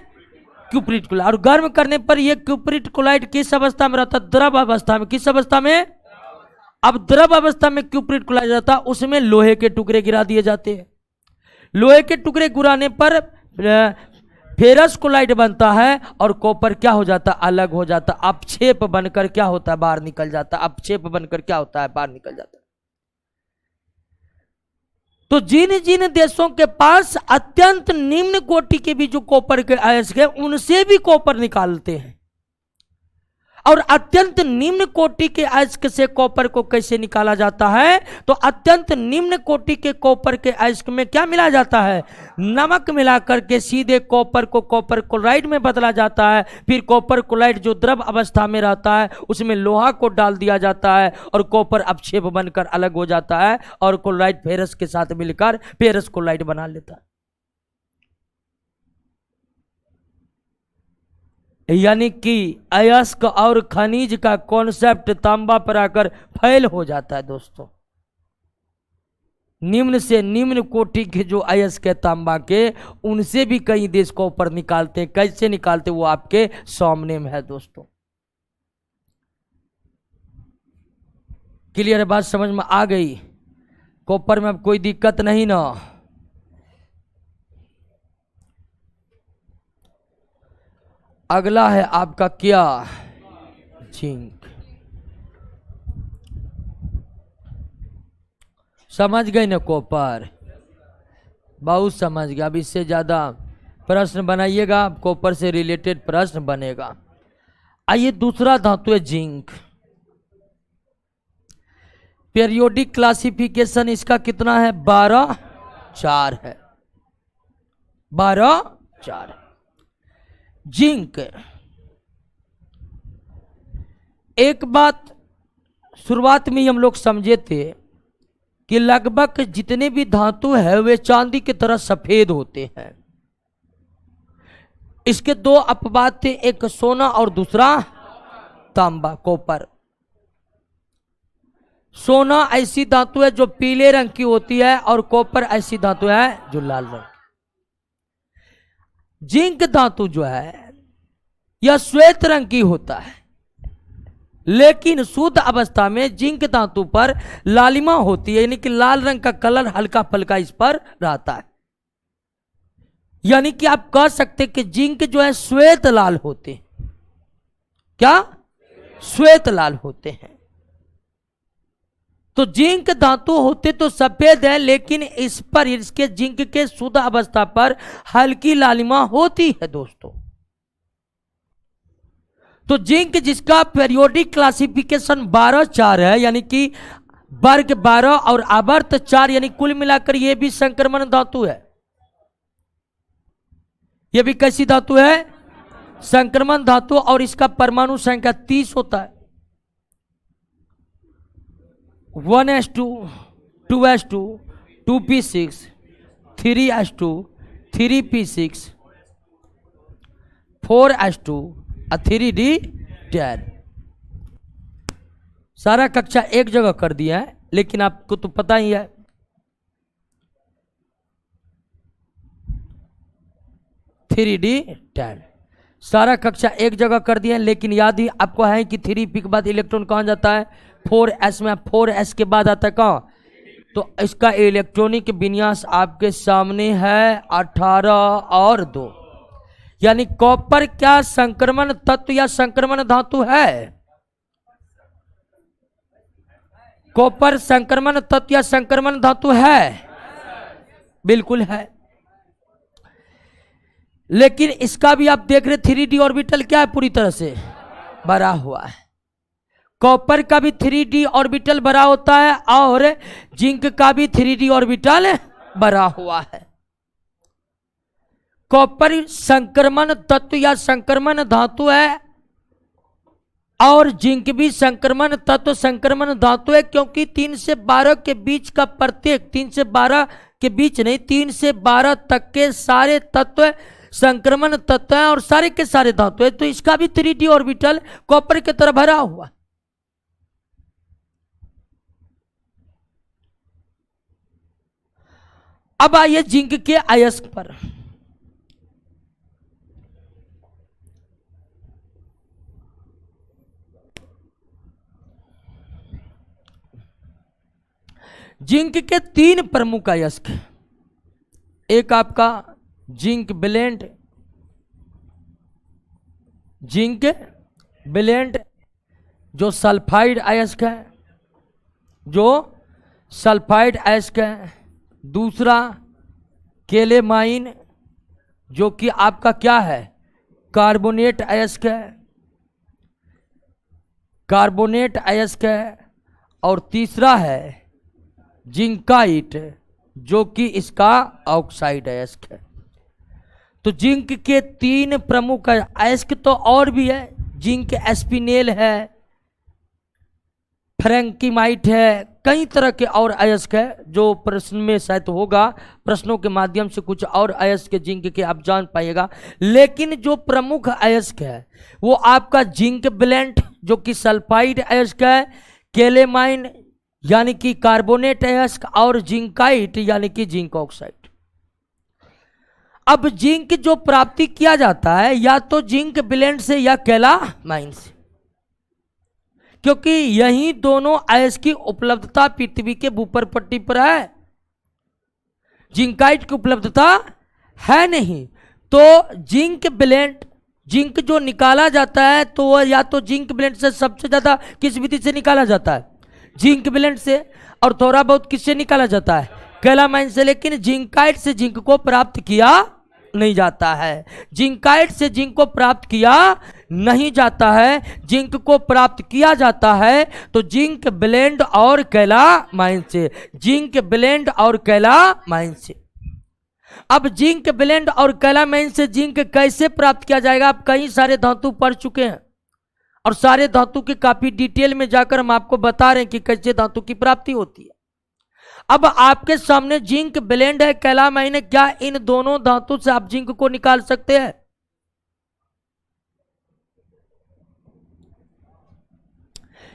Cupric chloride. और गर्म करने पर यह क्यूपरिक क्लोराइड किस अवस्था में रहता है? द्रव अवस्था में। किस अवस्था में? अब द्रव अवस्था में क्यूपरिक क्लोराइड रहता है, उसमें लोहे के टुकड़े गिरा दिए जाते हैं। लोहे के टुकड़े गिराने पर फेरस क्लोराइड बनता है और कॉपर क्या हो जाता है? अलग हो जाता है, अपक्षेप बनकर क्या होता है? बाहर निकल जाता है। अपक्षेप बनकर क्या होता है? बाहर निकल जाता है। तो जिन जिन देशों के पास अत्यंत निम्न कोटि के भी जो कॉपर के अयस्क है उनसे भी कॉपर निकालते हैं। और अत्यंत निम्न कोटि के अयस्क से कॉपर को कैसे निकाला जाता है? तो अत्यंत निम्न कोटि के कॉपर के अयस्क में क्या मिला जाता है? नमक मिलाकर के सीधे कॉपर को कॉपर क्लोराइड में बदला जाता है। फिर कॉपर क्लोराइड जो द्रव अवस्था में रहता है उसमें लोहा को डाल दिया जाता है और कॉपर अपक्षेप बनकर अलग हो जाता है और क्लोराइड फेरस के साथ मिलकर फेरस क्लोराइड बना लेता है। यानी कि अयस्क और खनिज का कॉन्सेप्ट तांबा पर आकर फैल हो जाता है दोस्तों। निम्न से निम्न कोटि के जो अयस्क है तांबा के उनसे भी कई देश को ऊपर निकालते हैं। कैसे निकालते वो आपके सामने में है दोस्तों। क्लियर है? बात समझ में आ गई? कॉपर में अब कोई दिक्कत नहीं ना? अगला है आपका क्या? जिंक। समझ गए ना? कॉपर बहुत समझ गया। अब इससे ज्यादा प्रश्न बनाइएगा, कॉपर से रिलेटेड प्रश्न बनेगा। आइए, दूसरा धातु है जिंक। पीरियोडिक क्लासिफिकेशन इसका कितना है? 12-4 है। 12-4 जिंक। एक बात शुरुआत में ही हम लोग समझे थे कि लगभग जितने भी धातु है वे चांदी की तरह सफेद होते हैं। इसके दो अपवाद थे, एक सोना और दूसरा तांबा, कॉपर। सोना ऐसी धातु है जो पीले रंग की होती है और कॉपर ऐसी धातु है जो लाल रंग। जिंक धातु जो है यह श्वेत रंग की होता है, लेकिन शुद्ध अवस्था में जिंक धातु पर लालिमा होती है, यानी कि लाल रंग का कलर हल्का फल्का इस पर रहता है। यानी कि आप कह सकते कि जिंक जो है श्वेत लाल होते हैं। क्या? श्वेत लाल होते हैं। तो जिंक धातु होते तो सफेद है, लेकिन इस पर इसके जिंक के शुद्ध अवस्था पर हल्की लालिमा होती है दोस्तों। तो जिंक जिसका पीरियोडिक क्लासिफिकेशन 12-4 है, यानी कि वर्ग 12 और आवर्त 4, यानी कुल मिलाकर ये भी संक्रमण धातु है। ये भी कैसी धातु है? संक्रमण धातु। और इसका परमाणु संख्या 30 होता है। 1s2, 2s2, 2p6, 3s2, 3p6, 4s2 और 3d10। सारा कक्षा एक जगह कर दिया है, लेकिन आपको तो पता ही है। थ्री डी 10 सारा कक्षा एक जगह कर दिया है, लेकिन याद ही आपको है कि 3p के बाद इलेक्ट्रॉन कहाँ जाता है? 4s में। 4s के बाद आता है कहाँ? तो इसका इलेक्ट्रॉनिक विन्यास आपके सामने है 18 और 2। यानी कॉपर क्या संक्रमण तत्व या संक्रमण धातु है? कॉपर संक्रमण तत्व या संक्रमण धातु है? बिल्कुल है। लेकिन इसका भी आप देख रहे 3d ऑर्बिटल क्या है? पूरी तरह से भरा हुआ है। कॉपर का भी 3d ऑर्बिटल भरा होता है और जिंक का भी 3d ऑर्बिटल भरा हुआ है। कॉपर संक्रमण तत्व या संक्रमण धातु है और जिंक भी संक्रमण तत्व संक्रमण धातु है, क्योंकि 3 से 12 के बीच का प्रत्येक 3 से 12 के बीच नहीं, 3 से 12 तक के सारे तत्व संक्रमण तत्व है और सारे के सारे धातु है। तो इसका भी 3d ऑर्बिटल कॉपर की तरह भरा हुआ। अब आइए जिंक के अयस्क पर। जिंक के 3 प्रमुख अयस्क। एक आपका जिंक ब्लेंड, जिंक ब्लेंड जो सल्फाइड अयस्क है, जो सल्फाइड अयस्क है। दूसरा केलेमाइन जो कि आपका क्या है? कार्बोनेट अयस्क है, कार्बोनेट अयस्क है। और तीसरा है जिंकाइट जो कि इसका ऑक्साइड अयस्क है। तो जिंक के 3 प्रमुख अयस्क तो और भी है। जिंक एस्पिनेल है, फ्रैंकीमाइट है, कई तरह के और अयस्क है जो प्रश्न में शायद होगा। प्रश्नों के माध्यम से कुछ और अयस्क जिंक के आप जान पाइएगा। लेकिन जो प्रमुख अयस्क है वो आपका जिंक ब्लेंड जो कि सल्फाइड अयस्क है, केलेमाइन यानी कि कार्बोनेट अयस्क और जिंकाइट यानी कि जिंक ऑक्साइड। अब जिंक जो प्राप्ति किया जाता है या तो जिंक ब्लेंड से या केलामाइन से, क्योंकि यही दोनों अयस्क की उपलब्धता पृथ्वी के ऊपर पट्टी पर है। जिंकाइट की उपलब्धता है नहीं। तो जिंक ब्लेंड, जिंक जो निकाला जाता है तो वह या तो जिंक ब्लेंड से सबसे ज्यादा किस विधि से निकाला जाता है? जिंक ब्लेंड से। और थोड़ा बहुत किससे निकाला जाता है? केलामाइन से। लेकिन जिंकाइट से जिंक को प्राप्त किया नहीं जाता है। जिंकाइट से जिंक को प्राप्त किया नहीं जाता है। जिंक को प्राप्त किया जाता है तो जिंक ब्लेंड और केलामाइन से, जिंक ब्लेंड और केलामाइन से। अब जिंक ब्लेंड और केलामाइन से जिंक कैसे प्राप्त किया जाएगा? आप कई सारे धातु पढ़ चुके हैं और सारे धातु की काफी डिटेल में जाकर हम आपको बता रहे हैं कि कैसे धातु की प्राप्ति होती है। अब आपके सामने जिंक ब्लेंड है, केलामाइन है। क्या इन दोनों धातु से आप जिंक को निकाल सकते हैं?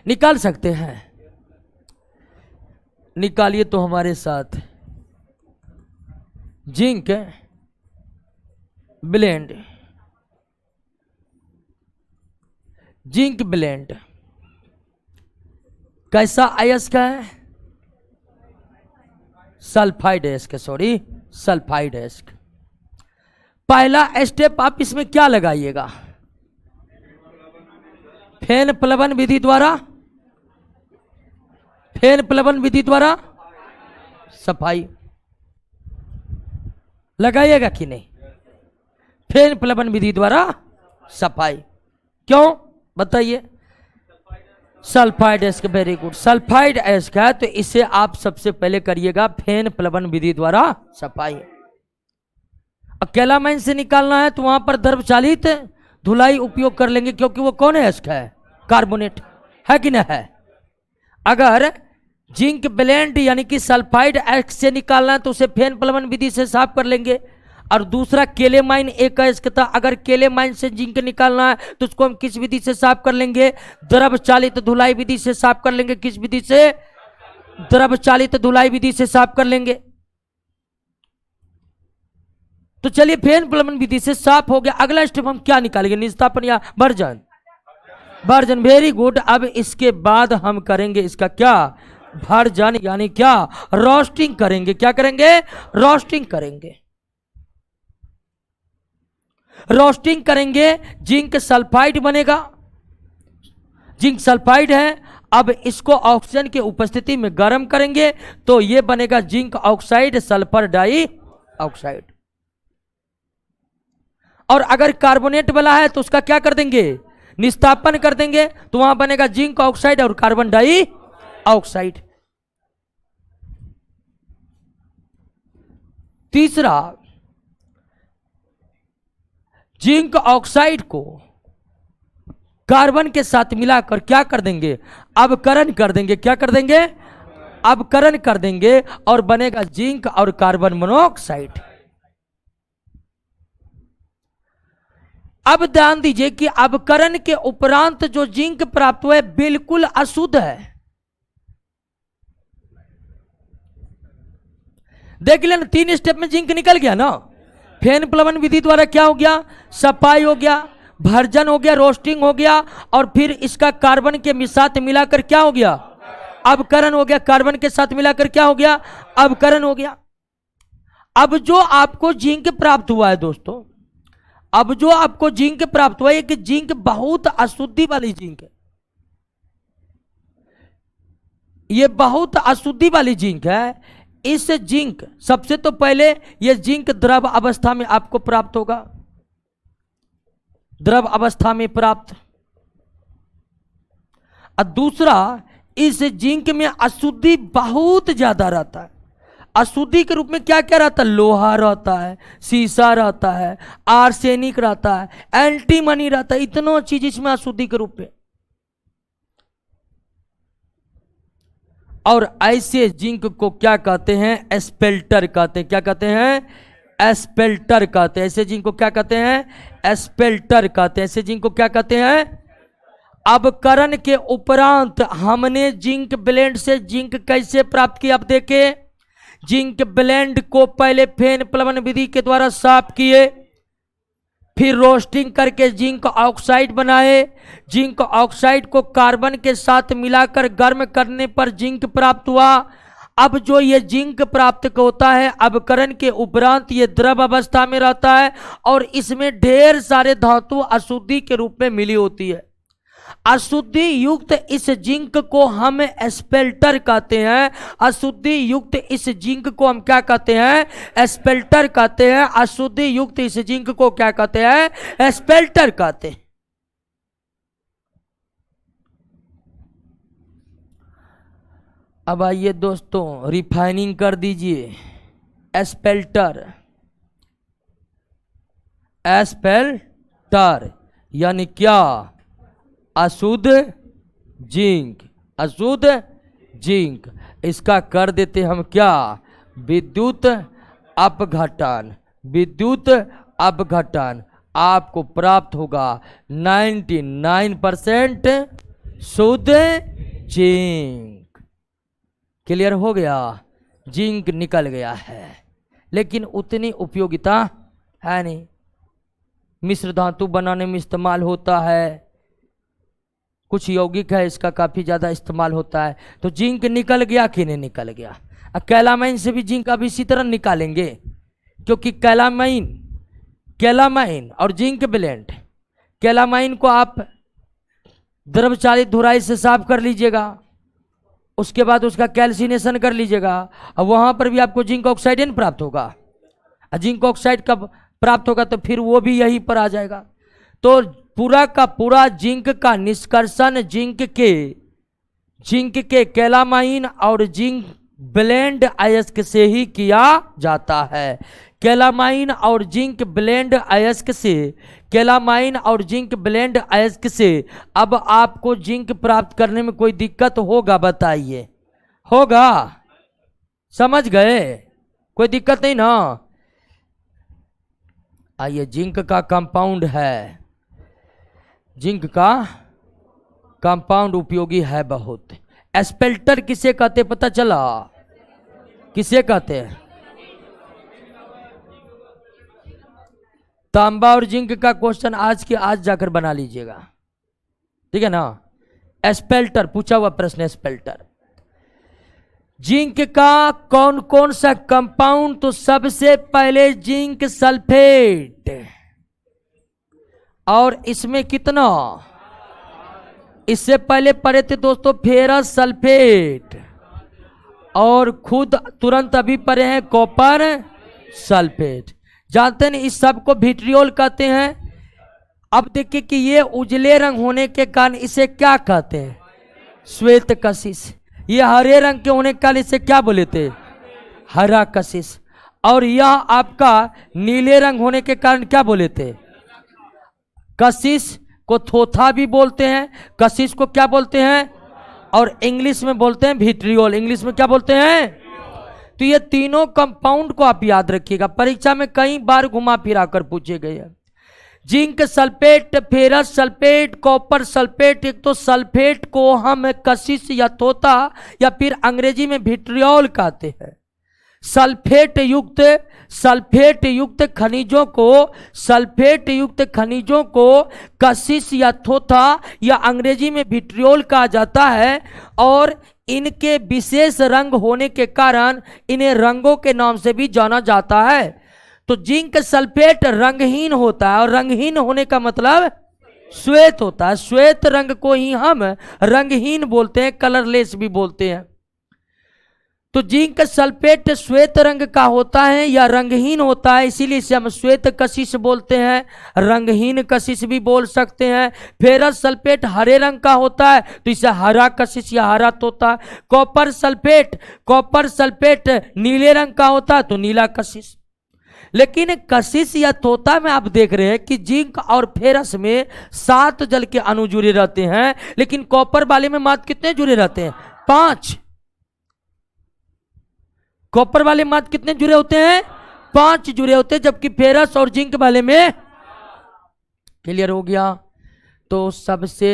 निकाल सकते हैं। निकालिए तो हमारे साथ। जिंक ब्लेंड, जिंक ब्लेंड कैसा अयस्क है? सल्फाइड अयस्क, सॉरी सल्फाइड अयस्क। पहला स्टेप आप इसमें क्या लगाइएगा? फेन प्लवन विधि द्वारा, फेन प्लवन विधि द्वारा सफाई लगाइएगा कि नहीं? फेन प्लवन विधि द्वारा सफाई। क्यों? बताइए। Sulphide ask, very good. Sulphide ask है तो इसे आप सबसे पहले करिएगा फेन प्लवन विधि द्वारा सफाई। अब कैलामाइन से निकालना है तो वहां पर द्रव चालित धुलाई उपयोग कर लेंगे, क्योंकि वो कौन एस्क है? कार्बोनेट है कि नहीं है। अगर जिंक ब्लेंड यानी कि सल्फाइड एस्क से निकालना है तो उसे फेन प्लवन विधि से साफ कर लेंगे। और दूसरा केलेमाइन एक एस्क था, अगर केलेमाइन से जिंक निकालना है तो उसको हम किस विधि से साफ कर लेंगे? द्रव चालित धुलाई विधि से साफ कर लेंगे। किस विधि से? द्रव चालित धुलाई विधि से साफ कर लेंगे। तो चलिए फेन प्लवन विधि से साफ हो गया। अगला स्टेप हम क्या निकालेंगे? निस्तापन या भर्जन? Version, very good. अब इसके बाद हम करेंगे इसका क्या? भर्जन यानी क्या? रोस्टिंग करेंगे। क्या करेंगे? रोस्टिंग करेंगे। रोस्टिंग करेंगे, जिंक सल्फाइड बनेगा। जिंक सल्फाइड है। अब इसको ऑक्सीजन की उपस्थिति में गर्म करेंगे तो यह बनेगा zinc oxide sulphur dioxide. और अगर कार्बोनेट वाला है तो उसका क्या कर देंगे? निस्तापन कर देंगे, तो वहां बनेगा जिंक ऑक्साइड और कार्बन डाई ऑक्साइड। तीसरा, जिंक ऑक्साइड को कार्बन के साथ मिलाकर क्या कर देंगे? अवकरण कर देंगे। क्या कर देंगे? अवकरण कर देंगे और बनेगा जिंक और कार्बन मोनोऑक्साइड। अब ध्यान दीजिए कि अवकरण के उपरांत जो जिंक प्राप्त हुआ है बिल्कुल अशुद्ध है। देख लेना, 3 स्टेप में जिंक निकल गया ना। फेन प्लवन विधि द्वारा क्या हो गया? सफाई हो गया, भर्जन हो गया, रोस्टिंग हो गया, और फिर इसका कार्बन के साथ मिलाकर क्या हो गया? अवकरण हो गया। कार्बन के साथ मिलाकर क्या हो गया? अवकरण हो गया। अब जो आपको जिंक प्राप्त हुआ है दोस्तों, अब जो आपको जिंक प्राप्त हुआ है कि जिंक बहुत अशुद्धि वाली जिंक है। ये बहुत अशुद्धि वाली जिंक है। इस जिंक, सबसे तो पहले यह जिंक द्रव अवस्था में आपको प्राप्त होगा। द्रव अवस्था में प्राप्त। और दूसरा, इस जिंक में अशुद्धि बहुत ज्यादा रहता है। अशुद्धि के रूप में क्या क्या रहता है? लोहा रहता है, सीसा रहता है, आर्सेनिक रहता है, एंटीमनी रहता है। इतना चीज इसमें अशुद्धि के रूप में। और ऐसे जिंक को क्या कहते हैं? एस्पेल्टर कहते हैं। क्या कहते हैं? एस्पेल्टर कहते हैं। ऐसे जिंक को क्या कहते हैं? एस्पेल्टर कहते हैं। ऐसे जिंक को क्या कहते हैं? अवकरण के उपरांत हमने जिंक ब्लेंड से जिंक कैसे प्राप्त किया? अब देखें, जिंक ब्लेंड को पहले फेन प्लवन विधि के द्वारा साफ किए, फिर रोस्टिंग करके जिंक ऑक्साइड बनाए। जिंक ऑक्साइड को कार्बन के साथ मिलाकर गर्म करने पर जिंक प्राप्त हुआ। अब जो ये जिंक प्राप्त होता है अवकरण के उपरांत ये द्रव अवस्था में रहता है और इसमें ढेर सारे धातु अशुद्धि के रूप में मिली होती है। अशुद्धि युक्त इस जिंक को हम एस्पेल्टर कहते हैं। अशुद्धि युक्त इस जिंक को हम क्या कहते हैं? एस्पेल्टर कहते हैं। अशुद्धि युक्त इस जिंक को क्या कहते हैं? एस्पेल्टर कहते हैं। अब आइए दोस्तों, रिफाइनिंग कर दीजिए। एस्पेल्टर, एस्पेल्टर यानी क्या? अशुद्ध जिंक। अशुद्ध जिंक, इसका कर देते हम क्या? विद्युत अपघटन। विद्युत अपघटन आपको प्राप्त होगा 99% शुद्ध जिंक। क्लियर हो गया? जिंक निकल गया है, लेकिन उतनी उपयोगिता है नहीं। मिश्र धातु बनाने में इस्तेमाल होता है, कुछ यौगिक है इसका काफी ज्यादा इस्तेमाल होता है। तो जिंक निकल गया कि नहीं निकल गया? कैलामाइन से भी जिंक अब इसी तरह निकालेंगे, क्योंकि कैलामाइन और जिंक ब्लेंड, कैलामाइन को आप द्रव चालित धुलाई से साफ कर लीजिएगा, उसके बाद उसका कैल्सिनेशन कर लीजिएगा और वहां पर भी आपको जिंक ऑक्साइड प्राप्त होगा। जिंक ऑक्साइड कब प्राप्त होगा? तो फिर वो भी यहीं पर आ जाएगा। तो पूरा का पूरा जिंक का निष्कर्षण जिंक के कैलामाइन और जिंक ब्लेंड अयस्क से ही किया जाता है। कैलामाइन और जिंक ब्लेंड अयस्क से, कैलामाइन और जिंक ब्लेंड अयस्क से अब आपको जिंक प्राप्त करने में कोई दिक्कत होगा? बताइए, होगा? समझ गए? कोई दिक्कत नहीं ना? आइए, जिंक का कंपाउंड है, जिंक का कंपाउंड उपयोगी है बहुत। एस्पेल्टर किसे कहते पता चला? किसे कहते हैं? तांबा और जिंक का क्वेश्चन आज के आज जाकर बना लीजिएगा, ठीक है ना? एस्पेल्टर पूछा हुआ प्रश्न, एस्पेल्टर। जिंक का कौन कौन सा कंपाउंड? तो सबसे पहले जिंक सल्फेट, और इसमें कितना? इससे पहले पढ़े थे दोस्तों फेरस सल्फेट, और खुद तुरंत अभी पढ़े हैं कॉपर सल्फेट। जानते हैं इस सब को विट्रियोल कहते हैं। अब देखिए कि ये उजले रंग होने के कारण इसे क्या कहते हैं? श्वेत कशिश। ये हरे रंग के होने के कारण इसे क्या बोले थे? हरा कशिश। और यह आपका नीले रंग होने के कारण क्या बोले थे? कशिश को थोथा भी बोलते हैं, कशिश को क्या बोलते हैं? और इंग्लिश में बोलते हैं विट्रियोल। इंग्लिश में क्या बोलते हैं? तो ये तीनों कंपाउंड को आप याद रखिएगा, परीक्षा में कई बार घुमा फिरा कर पूछे गए हैं। Zinc sulphate, ferrous sulphate, copper sulphate. एक तो सल्फेट को हम कशिश या तोता या फिर अंग्रेजी में विट्रियोल कहते हैं। सल्फेट युक्त खनिजों को कशिश या थोथा या अंग्रेजी में विट्रियोल कहा जाता है, और इनके विशेष रंग होने के कारण इन्हें रंगों के नाम से भी जाना जाता है। तो जिंक सल्फेट रंगहीन होता है, और रंगहीन होने का मतलब श्वेत होता है। श्वेत रंग को ही हम रंगहीन बोलते हैं, कलरलेस भी बोलते हैं। तो जिंक सल्फेट श्वेत रंग का होता है या रंगहीन होता है, इसीलिए इसे हम श्वेत कशिश बोलते हैं, रंगहीन कशिश भी बोल सकते हैं। फेरस सल्फेट हरे रंग का होता है तो इसे हरा कशिश या हरा तोता। कॉपर सल्फेट नीले रंग का होता है तो नीला कशिश। लेकिन कशिश या तोता में आप देख रहे हैं कि जिंक और फेरस में 7 जल के अणु जुड़े रहते हैं, लेकिन कॉपर वाले में मात्र कितने जुड़े रहते हैं? 5। कॉपर वाले मात्र कितने जुड़े होते हैं? 5 जुड़े होते हैं, जबकि फेरस और जिंक वाले में, क्लियर हो गया? तो सबसे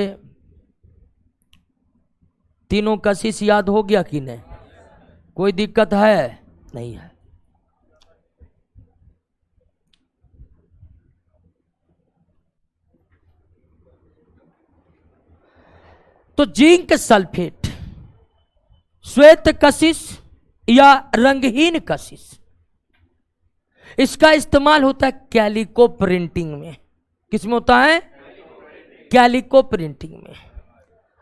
तीनों कशिश याद हो गया कि नहीं? कोई दिक्कत है? नहीं है। तो जिंक सल्फेट श्वेत कशिश या रंगहीन कशिश, इसका इस्तेमाल होता है कैलिको प्रिंटिंग में। किसमें होता है? कैलिको प्रिंटिंग में।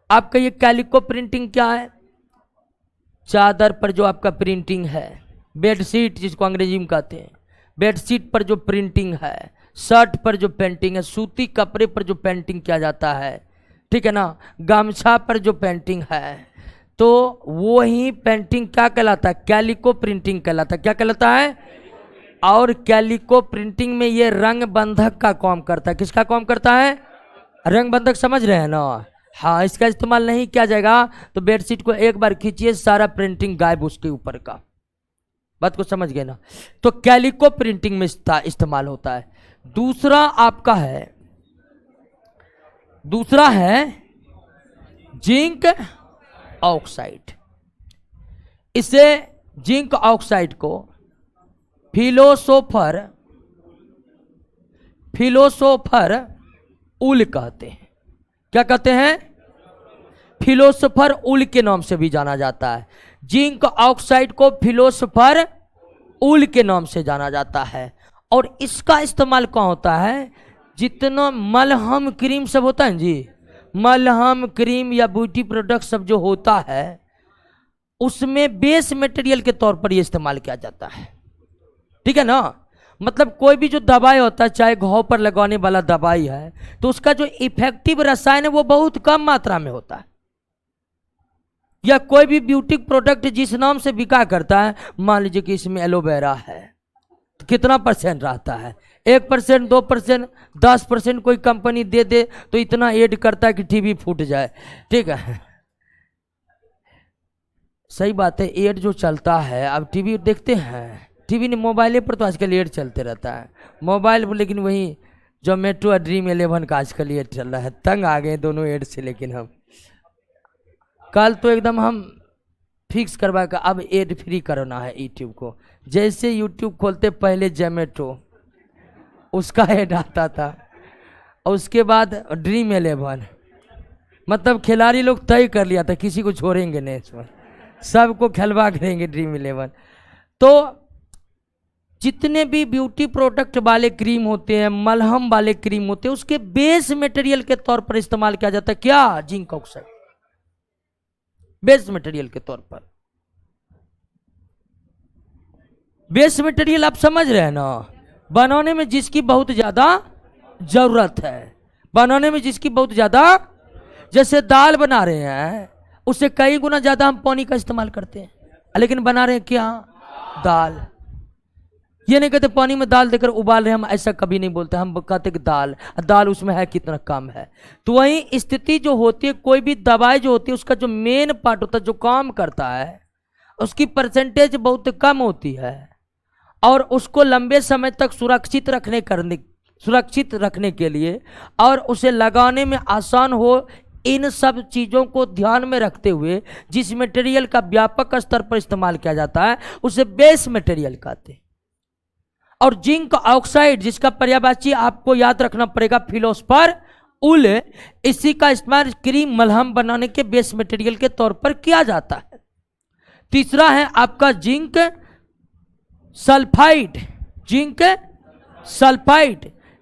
आपका ये कैलिको प्रिंटिंग क्या है? चादर पर जो आपका प्रिंटिंग है, बेडशीट जिसको अंग्रेजी में कहते हैं, बेडशीट पर जो प्रिंटिंग है, शर्ट पर जो पेंटिंग है, सूती कपड़े पर जो पेंटिंग किया जाता है, ठीक है ना, गमछा पर जो पेंटिंग है, तो वो ही पेंटिंग क्या कहलाता है? कैलिको प्रिंटिंग कहलाता है। क्या कहलाता है? और कैलिको प्रिंटिंग में ये रंग बंधक का काम करता है। किसका काम करता है? रंग बंधक, समझ रहे हैं ना? हाँ, इसका इस्तेमाल नहीं किया जाएगा तो बेडशीट को एक बार खींचिए, सारा प्रिंटिंग गायब उसके ऊपर का। बात को समझ गए ना? तो कैलिको प्रिंटिंग में इस्तेमाल होता है। दूसरा है जिंक ऑक्साइड। इसे जिंक ऑक्साइड को फिलोसोफर उल कहते हैं। क्या कहते हैं? फिलोसोफर उल के नाम से भी जाना जाता है। जिंक ऑक्साइड को फिलोसोफर उल के नाम से जाना जाता है। और इसका इस्तेमाल कहाँ होता है? जितना मलहम क्रीम सब होता है जी, मलहम क्रीम या ब्यूटी प्रोडक्ट सब जो होता है, उसमें बेस मटेरियल के तौर पर यह इस्तेमाल किया जाता है। ठीक है ना? मतलब कोई भी जो दवाई होता है, चाहे घाव पर लगाने वाला दवाई है, तो उसका जो इफेक्टिव रसायन है वो बहुत कम मात्रा में होता है। या कोई भी ब्यूटी प्रोडक्ट जिस नाम से बिका करता है, मान लीजिए कि इसमें एलोवेरा है, तो कितना परसेंट रहता है? 1%, 2%, 10% कोई कंपनी दे दे तो इतना ऐड करता है कि टीवी फूट जाए। ठीक है, सही बात है। ऐड जो चलता है, अब टीवी देखते हैं, टीवी ने मोबाइल पर तो आजकल ऐड चलते रहता है मोबाइल पर, लेकिन वही जोमेटो और Dream11 का आजकल ऐड चल रहा है। तंग आ गए दोनों ऐड से। लेकिन हम कल तो एकदम हम फिक्स करवा कर अब ऐड फ्री करना है यूट्यूब को। जैसे यूट्यूब खोलते पहले जोमेटो उसका ऐड आता था, और उसके बाद Dream11। मतलब खिलाड़ी लोग तय कर लिया था किसी को छोड़ेंगे नहीं, इसमें सबको खिलवा करेंगे Dream11। तो जितने भी ब्यूटी प्रोडक्ट वाले क्रीम होते हैं, मलहम वाले क्रीम होते हैं, उसके बेस मटेरियल के तौर पर इस्तेमाल किया जाता है क्या? जिंक ऑक्साइड बेस मटेरियल के तौर पर। बेस मटेरियल आप समझ रहे हैं ना, बनाने में जिसकी बहुत ज्यादा जरूरत है, बनाने में जिसकी बहुत ज्यादा, जैसे दाल बना रहे हैं उससे कई गुना ज्यादा हम पानी का इस्तेमाल करते हैं, लेकिन बना रहे हैं क्या? दाल। ये नहीं कहते पानी में दाल देकर उबाल रहे हैं, हम ऐसा कभी नहीं बोलते। हम कहते कि दाल उसमें है कितना कम है। तो वही स्थिति जो होती है, कोई भी दवाई जो होती है उसका जो मेन पार्ट होता है, जो काम करता है, उसकी परसेंटेज बहुत कम होती है, और उसको लंबे समय तक सुरक्षित रखने के लिए और उसे लगाने में आसान हो, इन सब चीज़ों को ध्यान में रखते हुए जिस मटेरियल का व्यापक स्तर पर इस्तेमाल किया जाता है उसे बेस मटेरियल कहते हैं। और जिंक ऑक्साइड, जिसका पर्यायवाची आपको याद रखना पड़ेगा फिलोस्फर उल, इसी का इस्तेमाल क्रीम मलहम बनाने के बेस मटेरियल के तौर पर किया जाता है। तीसरा है आपका जिंक सल्फाइड।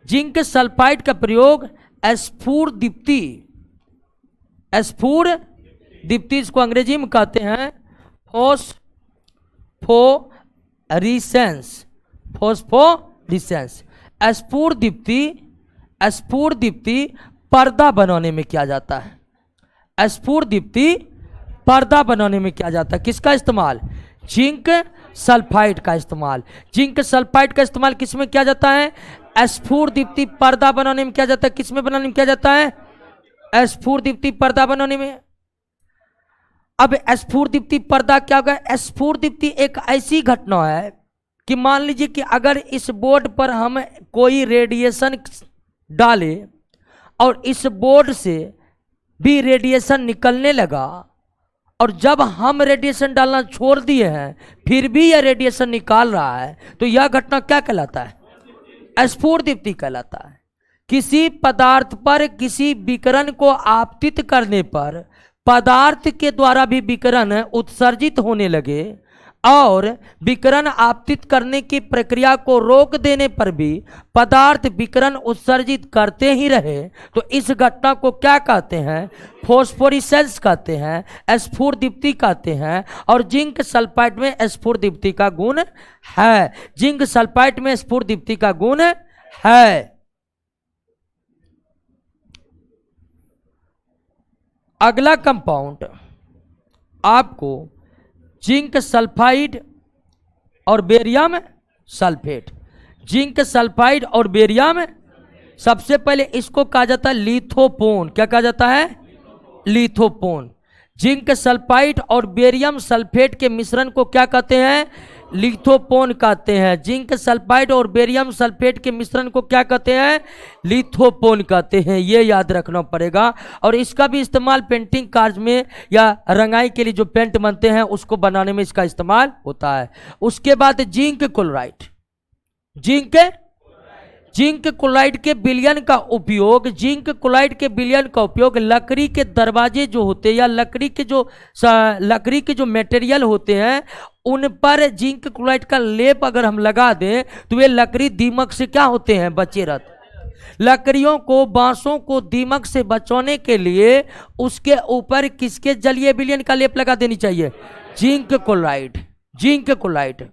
जिंक सल्फाइड का प्रयोग स्फुर दीप्ति, इसको अंग्रेजी में कहते हैं फोस्फोरिसेंस। स्फुर दीप्ति पर्दा बनाने में किया जाता है। स्फुर दीप्ति पर्दा बनाने में किया जाता है। किसका इस्तेमाल? जिंक सल्फाइड का इस्तेमाल। जिंक सल्फाइड का इस्तेमाल किस में किया जाता है? स्फुर दीप्ति पर्दा बनाने में किया जाता है। किस में बनाने में किया जाता है? स्फुर दीप्ति पर्दा बनाने में। अब स्फुर दीप्ति पर्दा क्या होगा? स्फुर दीप्ति एक ऐसी घटना है कि मान लीजिए कि अगर इस बोर्ड पर हम कोई रेडिएशन डाले और इस बोर्ड से भी रेडिएशन निकलने लगा, और जब हम रेडिएशन डालना छोड़ दिए हैं फिर भी यह रेडिएशन निकाल रहा है, तो यह घटना क्या कहलाता है? स्फुर दीप्ति कहलाता है। किसी पदार्थ पर किसी विकिरण को आपतित करने पर पदार्थ के द्वारा भी विकिरण उत्सर्जित होने लगे और विकिरण आपतित करने की प्रक्रिया को रोक देने पर भी पदार्थ विकिरण उत्सर्जित करते ही रहे, तो इस घटना को क्या कहते हैं? फोस्फोरिसेंस कहते हैं, स्फुर दीप्ति कहते हैं। और जिंक सल्फाइड में स्फुर दीप्ति का गुण है। जिंक सल्फाइड में स्फुर दीप्ति का गुण है। अगला कंपाउंड आपको जिंक सल्फाइड और बेरियम सल्फेट। जिंक सल्फाइड और बेरियम, सबसे पहले इसको कहा जाता है लिथोपोन। क्या कहा जाता है? लिथोपोन। जिंक सल्फाइड और बेरियम सल्फेट के मिश्रण को क्या कहते हैं? लिथोपोन कहते हैं। जिंक सल्फाइड और बेरियम सल्फेट के मिश्रण को क्या कहते हैं? लिथोपोन कहते हैं। ये याद रखना पड़ेगा। और इसका भी इस्तेमाल पेंटिंग कार्य में या रंगाई के लिए जो पेंट बनते हैं उसको बनाने में इसका इस्तेमाल होता है। उसके बाद जिंक क्लोराइड। जिंक क्लोराइड के विलयन का उपयोग लकड़ी के दरवाजे जो होते हैं या लकड़ी के जो मटेरियल होते हैं उन पर जिंक क्लोराइड का लेप अगर हम लगा दें तो वे लकड़ी दीमक से क्या होते हैं? बचे रहते। लकड़ियों को, बांसों को दीमक से बचाने के लिए उसके ऊपर किसके जलीय विलयन का लेप लगा देनी चाहिए? Zinc chloride.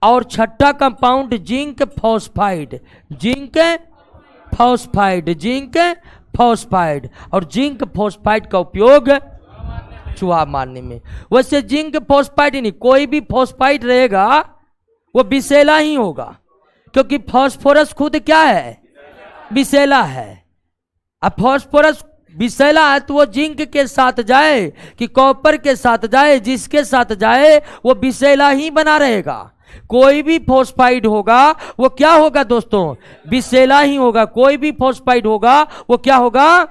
और छठा compound zinc phosphide, zinc phosphide, zinc phosphide. और जिंक फॉस्फाइड का उपयोग चूहा मारने में। वैसे जिंक फॉस्फाइड नहीं, कोई भी फॉस्फाइड रहेगा वो विषैला ही होगा, क्योंकि फास्फोरस खुद क्या है, विषैला है। अब फास्फोरस विषैला है तो वो जिंक के साथ जाए कि कॉपर के साथ जाए, जिसके साथ जाए वो विषैला ही बना रहेगा। कोई भी फॉस्फाइड होगा वो क्या होगा दोस्तों, विषैला ही होगा। कोई भी फॉस्फाइड होगा वो क्या होगा,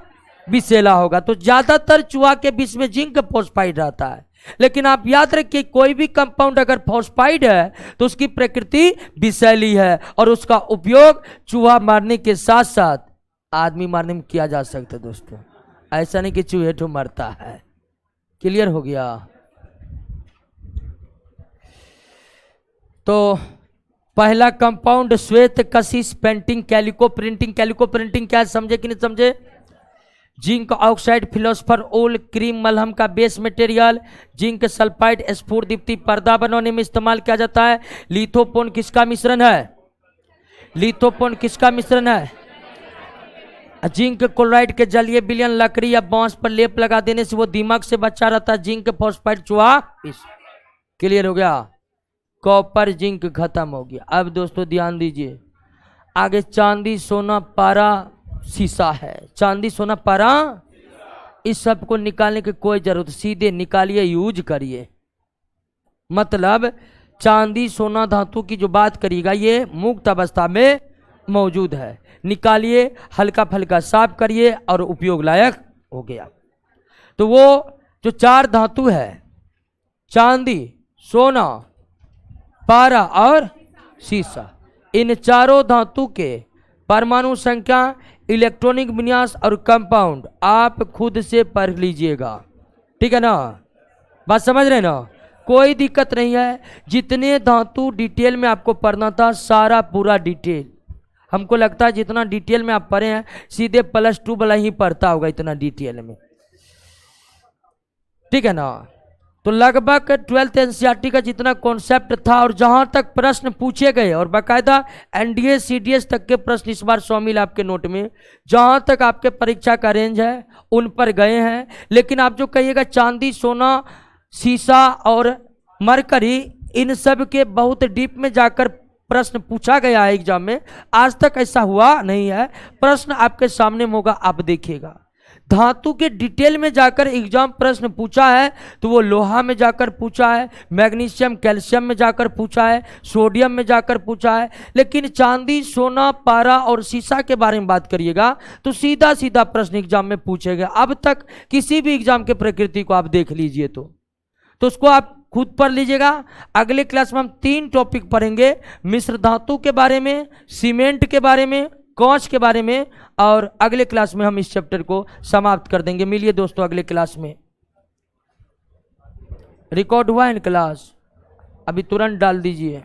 विषैला होगा। तो ज्यादातर चूहा के विष में जिंक फॉस्फाइड रहता है। लेकिन आप याद रखिए कोई भी कंपाउंड अगर फॉस्फाइड है तो उसकी प्रकृति विषैली है और उसका उपयोग चूहा मारने के साथ साथ आदमी मारने में किया जा सकता है दोस्तों। ऐसा नहीं कि चूहे तो मरता है। क्लियर हो गया? तो पहला कंपाउंड श्वेत कशिश painting calico printing. Calico printing क्या है समझे कि नहीं समझे? जिंक ऑक्साइड फिलोसफर ओल क्रीम मलहम का बेस मटेरियल। जिंक सल्फाइड स्फूर दीप्ति पर्दा बनाने में इस्तेमाल किया जाता है। लिथोपोन किसका मिश्रण है, लिथोपोन किसका मिश्रण है? जिंक क्लोराइड के जलीय विलयन लकड़ी या बांस पर लेप लगा देने से वो दीमक से बचा रहता है। जिंक फॉस्फाइड चूहा। क्लियर हो गया? कॉपर जिंक खत्म हो गया। अब दोस्तों ध्यान दीजिए, आगे चांदी सोना पारा शीशा है। चांदी सोना पारा, इस सब को निकालने की कोई जरूरत, सीधे निकालिए, यूज करिए। मतलब चांदी सोना धातु की जो बात करिएगा ये मुक्त अवस्था में मौजूद है। निकालिए, हल्का फल्का साफ करिए और उपयोग लायक हो गया। तो वो जो चार धातु है, चांदी सोना पारा और शीशा, इन चारों धातु के परमाणु संख्या, इलेक्ट्रॉनिक विन्यास और कंपाउंड आप खुद से पढ़ लीजिएगा। ठीक है ना? बात समझ रहे ना? कोई दिक्कत नहीं है। जितने धातु डिटेल में आपको पढ़ना था सारा पूरा डिटेल, हमको लगता है जितना डिटेल में आप पढ़े हैं सीधे +2 वाला ही पढ़ता होगा इतना डिटेल में। ठीक है ना? तो लगभग 12th एनसीईआरटी का जितना कॉन्सेप्ट था और जहां तक प्रश्न पूछे गए और बाकायदा एनडीए सीडीएस तक के प्रश्न इस बार शामिल आपके नोट में, जहां तक आपके परीक्षा का रेंज है उन पर गए हैं। लेकिन आप जो कहिएगा चांदी सोना शीशा और मरकरी, इन सब के बहुत डीप में जाकर प्रश्न पूछा गया है एग्जाम में। आज तक ऐसा हुआ नहीं है। प्रश्न आपके सामने होगा, आप देखिएगा। धातु के डिटेल में जाकर एग्जाम प्रश्न पूछा है तो वो लोहा में जाकर पूछा है, मैग्नीशियम कैल्शियम में जाकर पूछा है, सोडियम में जाकर पूछा है। लेकिन चांदी सोना पारा और शीशा के बारे में बात करिएगा तो सीधा सीधा प्रश्न एग्जाम में पूछेगा। अब तक किसी भी एग्जाम के प्रकृति को आप देख लीजिए तो उसको आप खुद पढ़ लीजिएगा। अगले क्लास में हम 3 टॉपिक पढ़ेंगे, मिश्र धातु के बारे में, सीमेंट के बारे में, कांच के बारे में, और अगले क्लास में हम इस चैप्टर को समाप्त कर देंगे। मिलिए दोस्तों अगले क्लास में। रिकॉर्ड हुआ इन क्लास? अभी तुरंत डाल दीजिए।